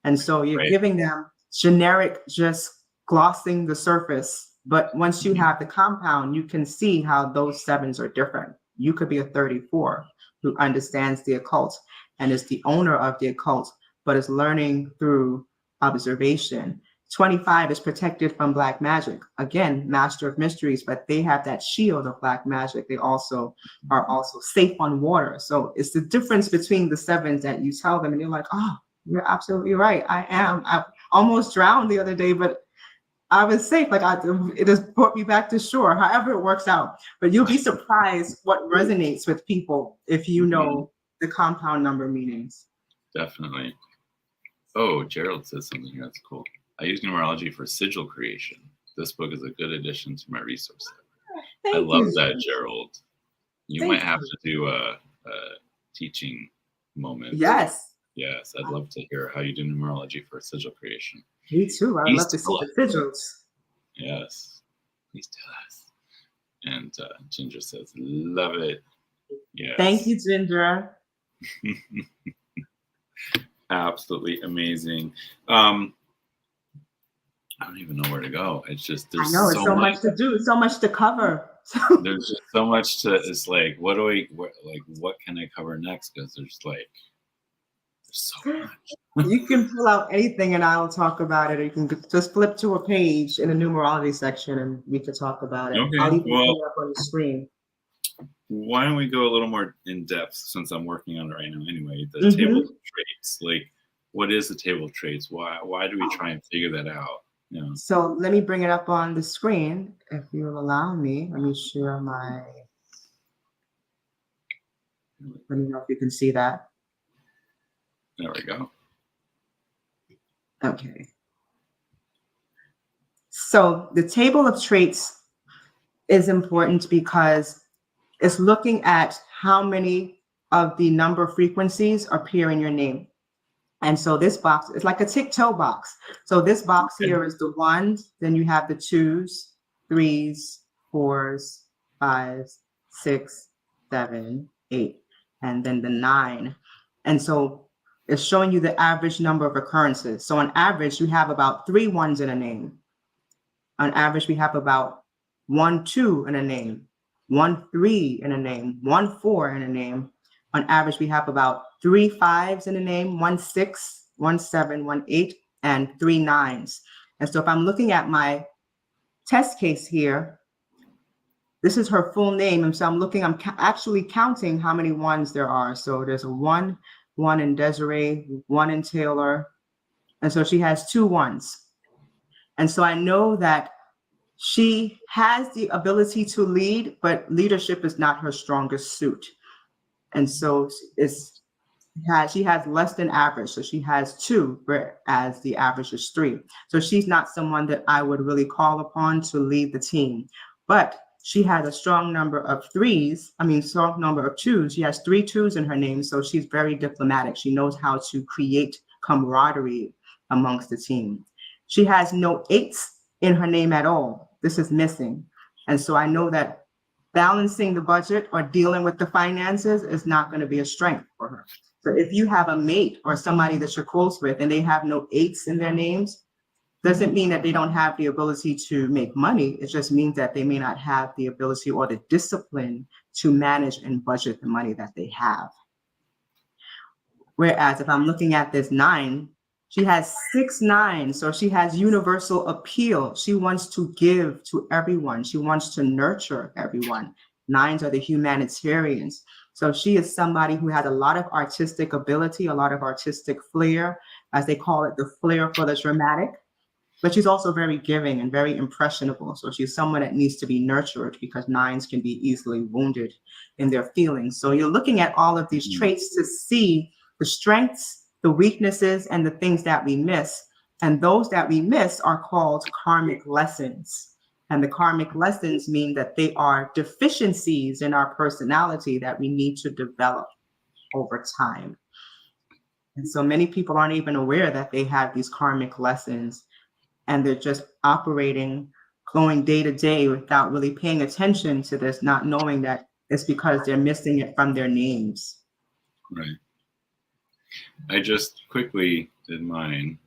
And so you're Right. giving them generic, just glossing the surface. But once you have the compound, you can see how those 7s are different. You could be a 34 who understands the occult and is the owner of the occult, but is learning through observation. 25 is protected from black magic. Again, master of mysteries, but they have that shield of black magic. They also are also safe on water. So it's the difference between the 7s that you tell them and you're like, oh, you're absolutely right. I am. I almost drowned the other day, but I was safe. It has brought me back to shore, however it works out. But you'll be surprised what resonates with people if you know the compound number meanings. Definitely. Oh, Gerald says something here that's cool. I use numerology for sigil creation. This book is a good addition to my resource library. I love that, Gerald. You might have to do a teaching moment. Yes. Yes, I'd love to hear how you do numerology for sigil creation. Me too. I'd love to see the sigils. Yes, please tell us. And Ginger says, love it. Yes. Thank you, Ginger. Absolutely amazing. I don't even know where to go. It's just there's so much to do, so much to cover. There's just so much to. It's like, what can I cover next? Because there's so much. You can pull out anything, and I'll talk about it. Or you can just flip to a page in the numerology section, and we could talk about it. Okay. I'll even put it up on the screen. Why don't we go a little more in depth, since I'm working on it right now anyway? The table of traits. Like, what is the table of traits? Why do we try and figure that out? Yeah. So let me bring it up on the screen, if you'll allow me. Let me share my. Let me know if you can see that. There we go. Okay. So the table of traits is important because it's looking at how many of the number frequencies appear in your name. And so this box is like a tic-tac box. So this box here is the 1s, then you have the 2s, 3s, 4s, 5s, 6, 7, 8, and then the 9. And so it's showing you the average number of occurrences. So on average, you have about 3 1s in a name. On average, we have about 1 2 in a name, 1 3 in a name, 1 4 in a name. On average, we have about 3 5s in a name, 1 6, 1 7, 1 8, and 3 9s. And so if I'm looking at my test case here, this is her full name. And so I'm actually counting how many 1s there are. So there's a 1 in Desiree, 1 in Taylor. And so she has 2 1s. And so I know that she has the ability to lead, but leadership is not her strongest suit. And so she has less than average. So she has 2, whereas the average is 3. So she's not someone that I would really call upon to lead the team. But she has a strong number of 3s. Strong number of 2s. She has 3 2s in her name. So she's very diplomatic. She knows how to create camaraderie amongst the team. She has no 8s in her name at all. This is missing. And so I know that balancing the budget or dealing with the finances is not going to be a strength for her. So if you have a mate or somebody that you're close with and they have no 8s in their names, Doesn't mean that they don't have the ability to make money. It just means that they may not have the ability or the discipline to manage and budget the money that they have. Whereas if I'm looking at this 9, she has 6 9s, so she has universal appeal. She wants to give to everyone. She wants to nurture everyone. 9s are the humanitarians. So she is somebody who has a lot of artistic ability, a lot of artistic flair, as they call it, the flair for the dramatic. But she's also very giving and very impressionable. So she's someone that needs to be nurtured, because 9s can be easily wounded in their feelings. So you're looking at all of these traits to see the strengths, the weaknesses, and the things that we miss. And those that we miss are called karmic lessons. And the karmic lessons mean that they are deficiencies in our personality that we need to develop over time. And so many people aren't even aware that they have these karmic lessons, and they're just operating, going day to day without really paying attention to this, not knowing that it's because they're missing it from their names. Right. I just quickly did mine.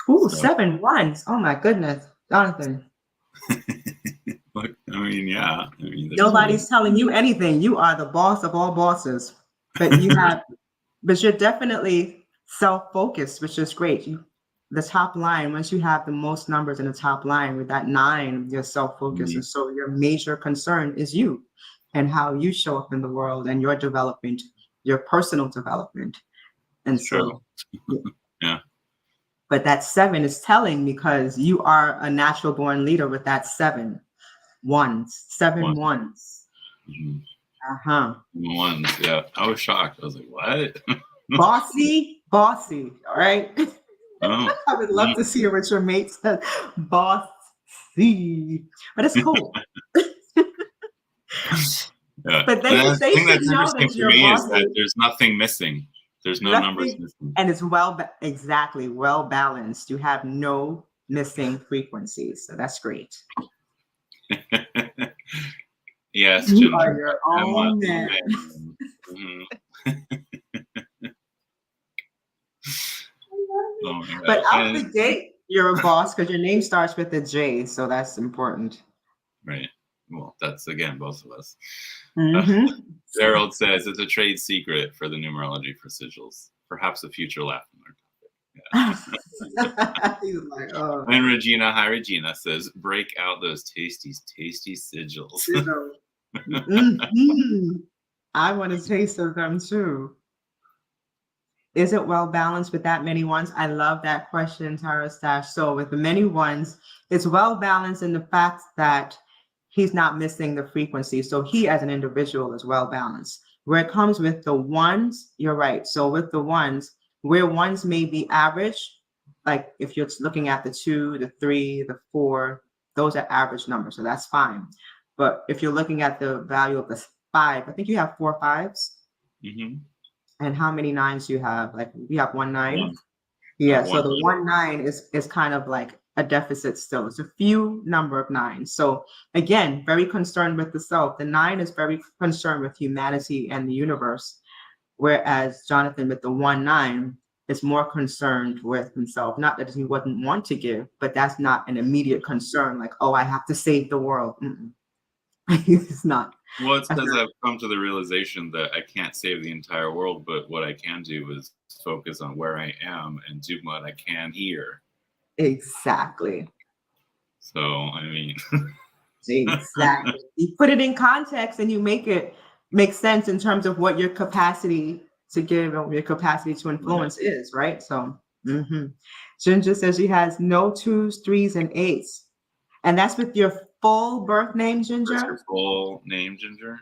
Ooh, 7 1s. Oh my goodness, Jonathan. Look, I mean, yeah. Nobody's telling you anything. You are the boss of all bosses. But you have, but you're definitely self-focused, which is great. The top line, once you have the most numbers in the top line with that 9, you're self-focused. And so your major concern is you and how you show up in the world and your development, your personal development. And so, yeah. But that 7 is telling, because you are a natural born leader with that 7 1s, 7 1s. Uh-huh. 1s, yeah. I was shocked. I was like, what? Bossy, all right? Oh, I would love to see what your mate said. Bossy. But it's cool. Yeah. But they the thing that's know interesting that for me is that there's nothing missing. There's no numbers missing. And it's well balanced. You have no missing frequencies. So that's great. Yes, you Ginger. are your own man. Oh, but out the gate, you're a boss, because your name starts with a J, so that's important. Right. Well, that's, again, both of us. Gerald says it's a trade secret for the numerology for sigils. Perhaps a future laugh on our topic. Yeah. He's like, oh. And Regina, hi Regina, says break out those tasty sigils. I want a taste of them too. Is it well balanced with that many 1s? I love that question, Tara Stash. So with the many 1s, it's well balanced in the fact that he's not missing the frequency. So he as an individual is well balanced. Where it comes with the 1s, you're right. So with the 1s, where 1s may be average, like if you're looking at the 2, the 3, the 4, those are average numbers. So that's fine. But if you're looking at the value of the 5, I think you have 4 5s. And how many 9s do you have? Like we have 1 9. 1. Yeah. So the 1 9 is kind of like a deficit still. It's a few number of 9s. So again, very concerned with the self. The 9 is very concerned with humanity and the universe. Whereas Jonathan with the 1 9 is more concerned with himself. Not that he wouldn't want to give, but that's not an immediate concern. Like, oh, I have to save the world. It's not. Well, it's because I've come to the realization that I can't save the entire world, but what I can do is focus on where I am and do what I can here. Exactly. So, I mean. Exactly. You put it in context and you make it make sense in terms of what your capacity to give and your capacity to influence is, right? So, Ginger says she has no 2s, 3s, and 8s. And that's with your full birth name, Ginger? What's your full name, Ginger?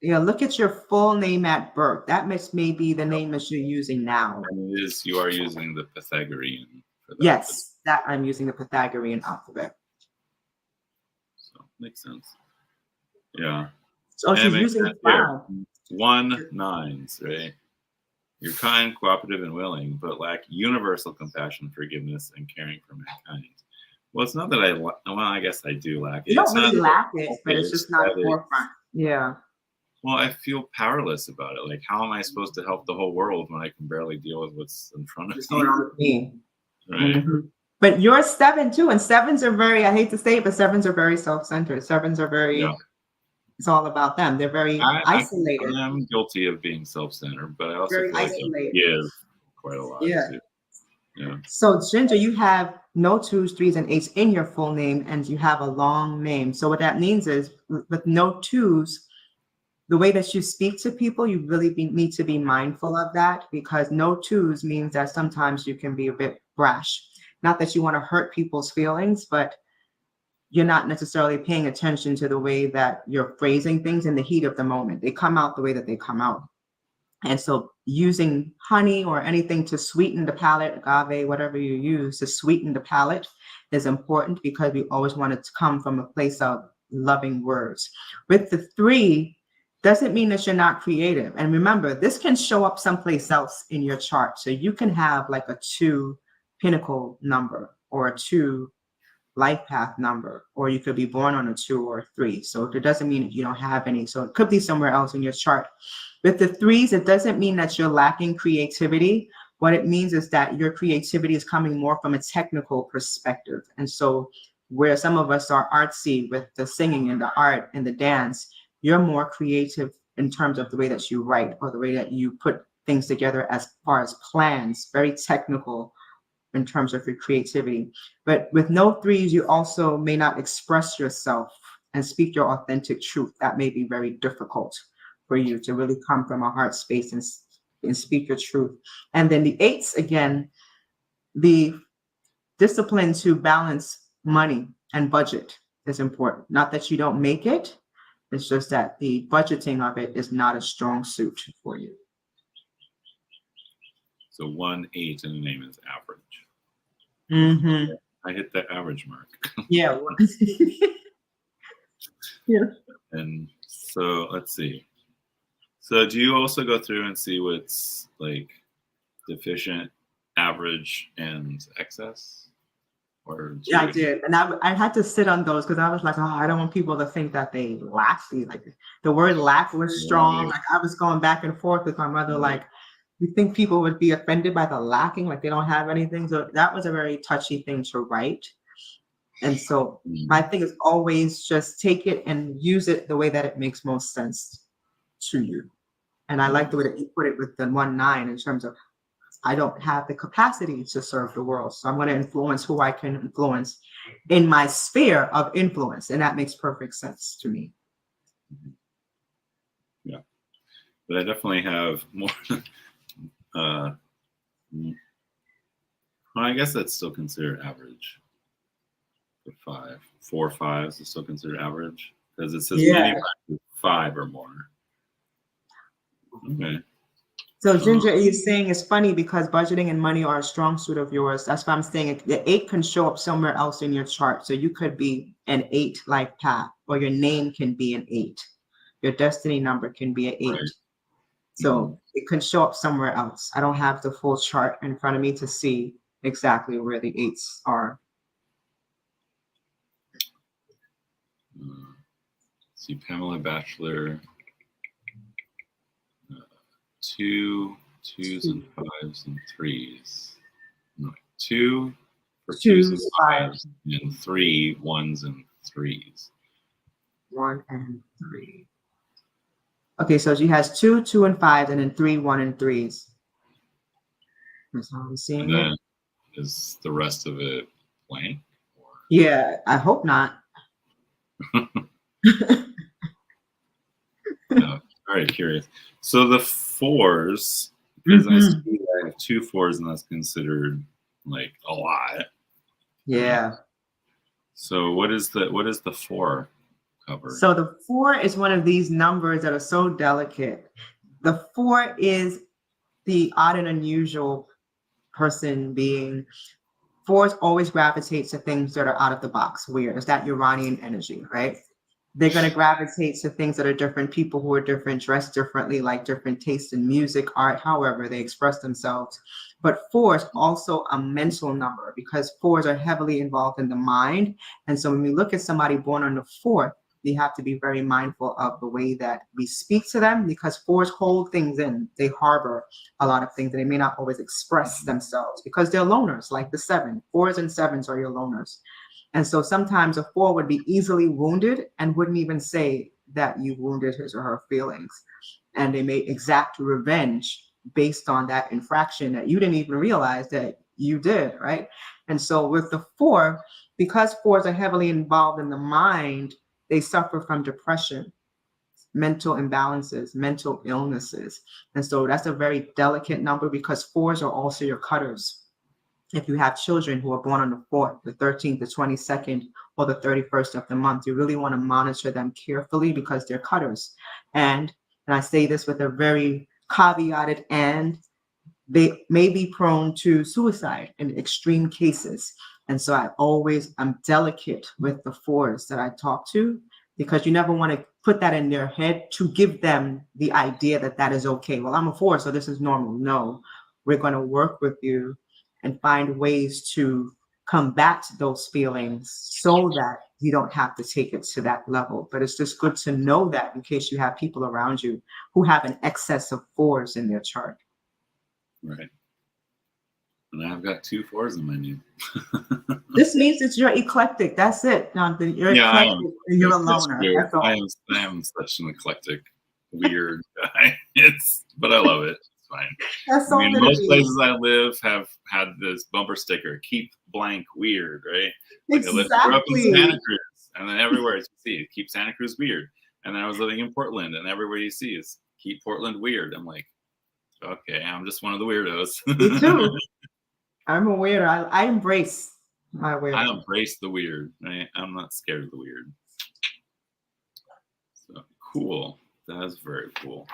Yeah, look at your full name at birth. That may be the name that you're using now. And it is, you are using the Pythagorean for that. Yes, that I'm using the Pythagorean alphabet. So, makes sense. Yeah. So she's using 5. 1 9s, right? You're kind, cooperative, and willing, but lack universal compassion, forgiveness, and caring for mankind. Well, it's not that I guess I do lack it. You don't really lack it, but it's just not forefront. Yeah. Well, I feel powerless about it. Like, how am I supposed to help the whole world when I can barely deal with what's in front of What's me? going on with me? Right. But you're 7 too, and sevens are very, I hate to say it, but sevens are very self-centered. Sevens are Yeah. very, it's all about them. They're very isolated. I'm guilty of being self-centered, but I also Very feel like I isolated. give quite a lot Yeah. too. Yeah. So Ginger, you have no 2s, 3s, and 8s in your full name, and you have a long name. So what that means is with no 2s, the way that you speak to people, you really need to be mindful of that, because no 2s means that sometimes you can be a bit brash. Not that you want to hurt people's feelings, but you're not necessarily paying attention to the way that you're phrasing things in the heat of the moment. They come out the way that they come out. And so using honey or anything to sweeten the palate, agave, whatever you use to sweeten the palate is important, because we always want it to come from a place of loving words. With the 3, doesn't mean that you're not creative. And remember, this can show up someplace else in your chart. So you can have like a 2 pinnacle number or a 2 life path number, or you could be born on a 2 or a 3. So it doesn't mean that you don't have any. So it could be somewhere else in your chart. With the 3s, it doesn't mean that you're lacking creativity. What it means is that your creativity is coming more from a technical perspective. And so where some of us are artsy with the singing and the art and the dance, you're more creative in terms of the way that you write or the way that you put things together as far as plans, very technical in terms of your creativity. But with no 3s, you also may not express yourself and speak your authentic truth. That may be very difficult for you to really come from a heart space and speak your truth. And then the 8s, again, the discipline to balance money and budget is important. Not that you don't make it, it's just that the budgeting of it is not a strong suit for you. So 1, 8 in the name is average. Mm-hmm. I hit the average mark. Yeah. Yeah. And so let's see. So do you also go through and see what's like deficient, average, and excess? Or Yeah, I did. And I had to sit on those because I was like, oh, I don't want people to think that they lack. Like the word lack was strong. Like I was going back and forth with my mother, like, you think people would be offended by the lacking, like they don't have anything? So that was a very touchy thing to write. And so my thing is always just take it and use it the way that it makes most sense to you. And I like the way that you put it with the 1, 9 in terms of, I don't have the capacity to serve the world. So I'm going to influence who I can influence in my sphere of influence. And that makes perfect sense to me. Yeah. But I definitely have more. Well, I guess that's still considered average. For 5. 4 5s is still considered average because it says many 5 or more. Okay. So Ginger is saying it's funny because budgeting and money are a strong suit of yours. That's why I'm saying the 8 can show up somewhere else in your chart. So you could be an 8 life path, or your name can be an 8. Your destiny number can be an 8. Right. So it can show up somewhere else. I don't have the full chart in front of me to see exactly where the 8s are. See, Pamela Batchelor, 2 2s and 5s and 3s. No, 2 for 2s and 5s, and 3 1s and 3s. 1 and 3. Okay, so she has 2 2 and 5, and then 3 1 and 3s. That's how I'm seeing it. Is the rest of it blank? Or? Yeah, I hope not. No, very curious. So the 4s, because I see I have 2 4s, and that's considered like a lot. Yeah. So what is the 4 cover? So the 4 is one of these numbers that are so delicate. The 4 is the odd and unusual person being. 4s always gravitate to things that are out of the box, weird. It's that Uranian energy, right? They're going to gravitate to things that are different, people who are different, dressed differently, like different tastes in music, art, however they express themselves. But 4 is also a mental number because 4s are heavily involved in the mind. And so when we look at somebody born on the 4th, we have to be very mindful of the way that we speak to them, because fours hold things in. They harbor a lot of things, and they may not always express themselves because they're loners, like the seven. Fours and sevens are your loners. And so sometimes a four would be easily wounded and wouldn't even say that you wounded his or her feelings. And they may exact revenge based on that infraction that you didn't even realize that you did, right? And so with the four, because fours are heavily involved in the mind, they suffer from depression, mental imbalances, mental illnesses. And so that's a very delicate number, because fours are also your cutters. If you have children who are born on the 4th, the 13th, the 22nd, or the 31st of the month, you really want to monitor them carefully, because they're cutters. And I say this with a very caveated and, they may be prone to suicide in extreme cases. And so I'm delicate with the fours that I talk to, because you never want to put that in their head to give them the idea that that is okay. Well, I'm a four, so this is normal. No, we're going to work with you and find ways to combat those feelings so that you don't have to take it to that level. But it's just good to know that in case you have people around you who have an excess of fours in their chart. Right. And I've got 2 4s in my name. This means that you're eclectic. That's it. Now, you're Yeah, I eclectic am. and you're a That's loner. true. That's all. I am such an eclectic, weird guy. But I love it. It's fine. That's I mean, something to most be. places I live have had this bumper sticker, "Keep blank weird," right? Like I grew up in Exactly. Santa Cruz, and then everywhere you see, keep Santa Cruz weird. And then I was living in Portland, and everywhere you see is keep Portland weird. I'm like, okay, I'm just one of the weirdos. Me too. I'm a weirdo. I embrace my I weirdo. embrace the weird, right? I'm not scared of the weird. So cool. That is very cool.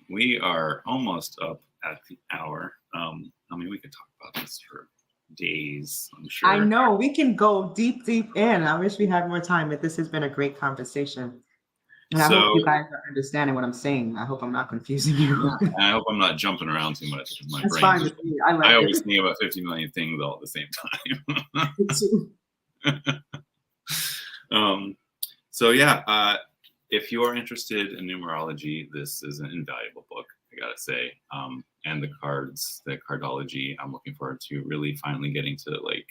We are almost up at the hour. I mean, we could talk about this for days, I'm sure. I know we can go deep, deep in. I wish we had more time, but this has been a great conversation. And I hope you guys are understanding what I'm saying. I hope I'm not confusing you. I hope I'm not jumping around too much, because my That's brain. fine with me. I like I it. always think about 50 million things all at the same time. So yeah, if you are interested in numerology, this is an invaluable book, I gotta say. And the cards, the cardology, I'm looking forward to really finally getting to like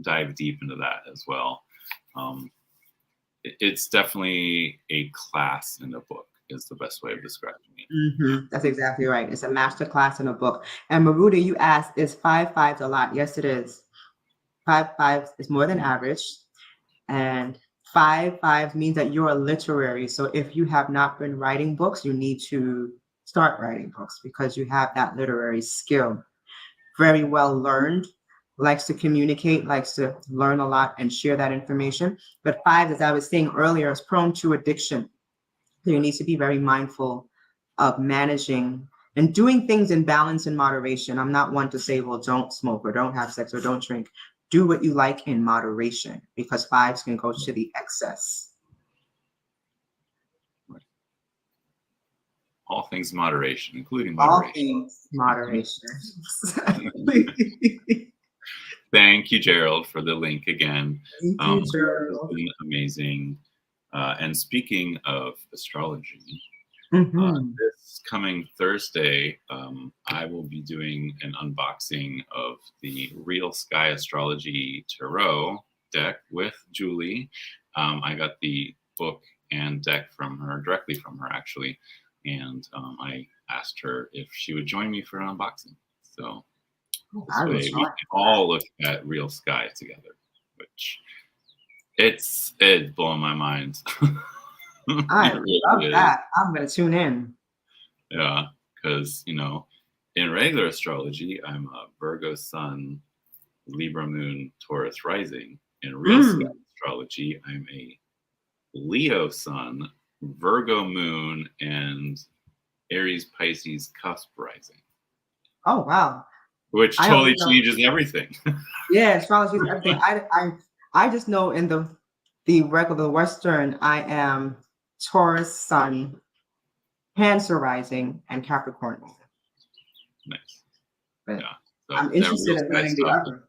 dive deep into that as well. It's definitely a class in a book, is the best way of describing it. That's exactly right. It's a master class in a book. And Maruda, you asked, is 5 5s a lot? Yes, it is. 5 5s is more than average. And 5 5 means that you're a literary. So if you have not been writing books, you need to start writing books, because you have that literary skill. Very well learned, likes to communicate, likes to learn a lot and share that information. But 5, as I was saying earlier, is prone to addiction. So you need to be very mindful of managing and doing things in balance and moderation. I'm not one to say, well, don't smoke or don't have sex or don't drink. Do what you like in moderation, because 5s can go to the excess. Right. All things moderation, including moderation. All things moderation. Thank you, Gerald, for the link again. Thank you, Gerald. It's been amazing. And speaking of astrology, this coming Thursday, I will be doing an unboxing of the Real Sky Astrology Tarot deck with Julie. I got the book and deck from her, directly from her, actually. And I asked her if she would join me for an unboxing. So this way we can all look at Real Sky together, which it's blowing my mind. I love that. I'm going to tune in. Yeah, because, in regular astrology, I'm a Virgo sun, Libra moon, Taurus rising. In Real Sky Astrology, I'm a Leo sun, Virgo moon, and Aries Pisces cusp rising. Oh, wow. Which totally changes everything. Yeah, astrology is everything. I just know in the regular Western, I am Taurus sun, Cancer rising, and Capricorn moon. Nice. But yeah. So I'm interested in learning the other.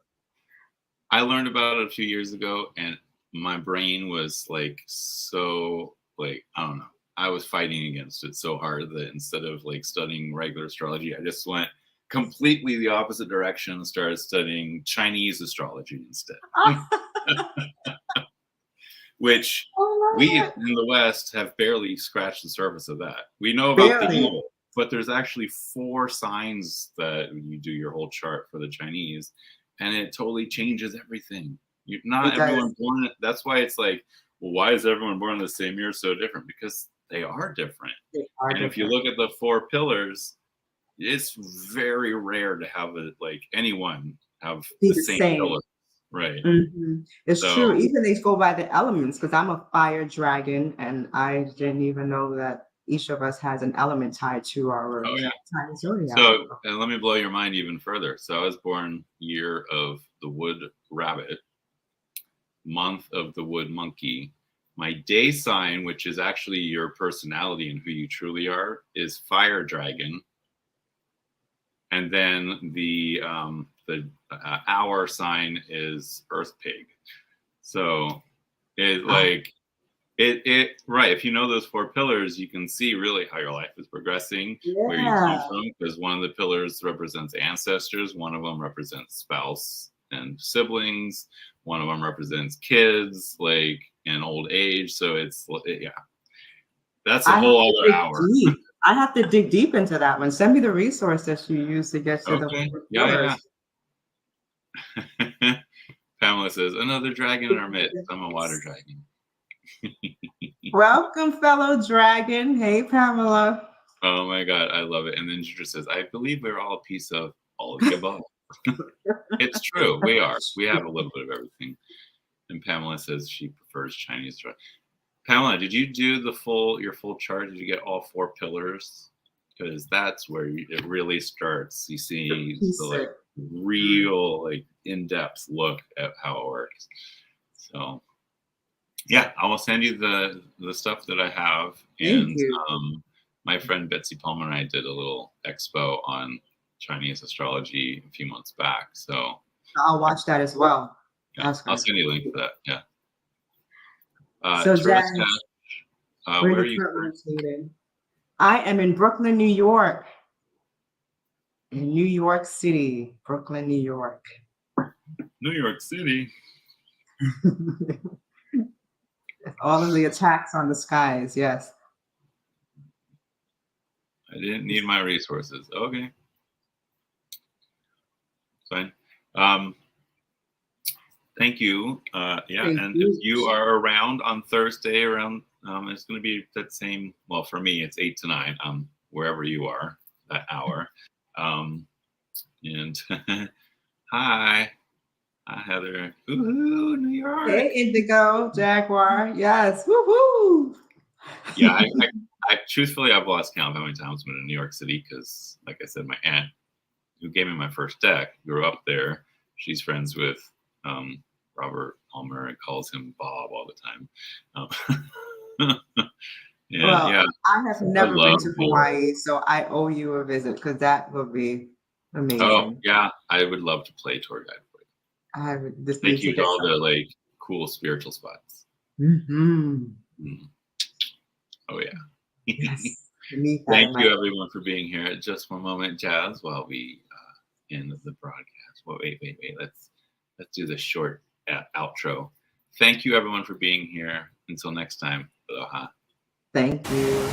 I learned about it a few years ago, and my brain was like so like I don't know. I was fighting against it so hard that instead of like studying regular astrology, I just went completely the opposite direction and started studying Chinese astrology instead. Which we in the West have barely scratched the surface of that. We know about the evil, but there's actually 4 signs that you do your whole chart for the Chinese, and it totally changes everything. Not everyone born. That's why it's like, well, why is everyone born in the same year so different? Because they are different. And if you look at the 4 pillars, it's very rare to have anyone have the same pillar. Right. Mm-hmm. It's true. Even they go by the elements, because I'm a fire dragon, and I didn't even know that each of us has an element tied to our zodiac. So, and let me blow your mind even further. So I was born year of the wood rabbit, month of the wood monkey. My day sign, which is actually your personality and who you truly are, is fire dragon. And then the hour sign is earth pig. So it right. If you know those 4 pillars, you can see really how your life is progressing, where you come from, because one of the pillars represents ancestors, one of them represents spouse and siblings, one of them represents kids, like in old age. So it's that's a whole other hour. I have to dig deep into that one. Send me the resource that you use to get to the pillars. Pamela says, another dragon in our midst. I'm a water dragon. Welcome, fellow dragon. Hey, Pamela. Oh my God, I love it. And then Ginger says, I believe we're all a piece of all of the above. It's true. We are. We have a little bit of everything. And Pamela says she prefers Chinese. Pamela, did you do your full chart? Did you get all 4 pillars? Because that's where it really starts. You see the real in-depth look at how it works. So yeah, I will send you the stuff that I have. And my friend Betsy Palmer and I did a little expo on Chinese astrology a few months back. So I'll watch that as well. Yeah, I'll send you a link for that. Yeah. So Jazz, where are you located? I am in Brooklyn, New York. In New York City, Brooklyn, New York. New York City. All of the attacks on the skies, yes. I didn't need my resources. Okay. Fine. Thank you. And if you are around on Thursday around, it's going to be that same, well, for me, it's 8 to 9, wherever you are that hour. And hi, Heather. Woohoo, New York. Hey, Indigo, Jaguar. Yes, woohoo. Yeah, I truthfully, I've lost count of how many times I've been in New York City because, like I said, my aunt, who gave me my first deck, grew up there. She's friends with Robert Palmer and calls him Bob all the time. I have never been to Hawaii, so I owe you a visit because that would be amazing. Oh yeah, I would love to play tour guide for you. I would just take you to all the cool spiritual spots. Mm-hmm. Oh yeah. Yes. Thank you everyone for being here. Just one moment, Jazz, while we end the broadcast. Well, wait. Let's do the short outro. Thank you everyone for being here. Until next time, aloha. Thank you.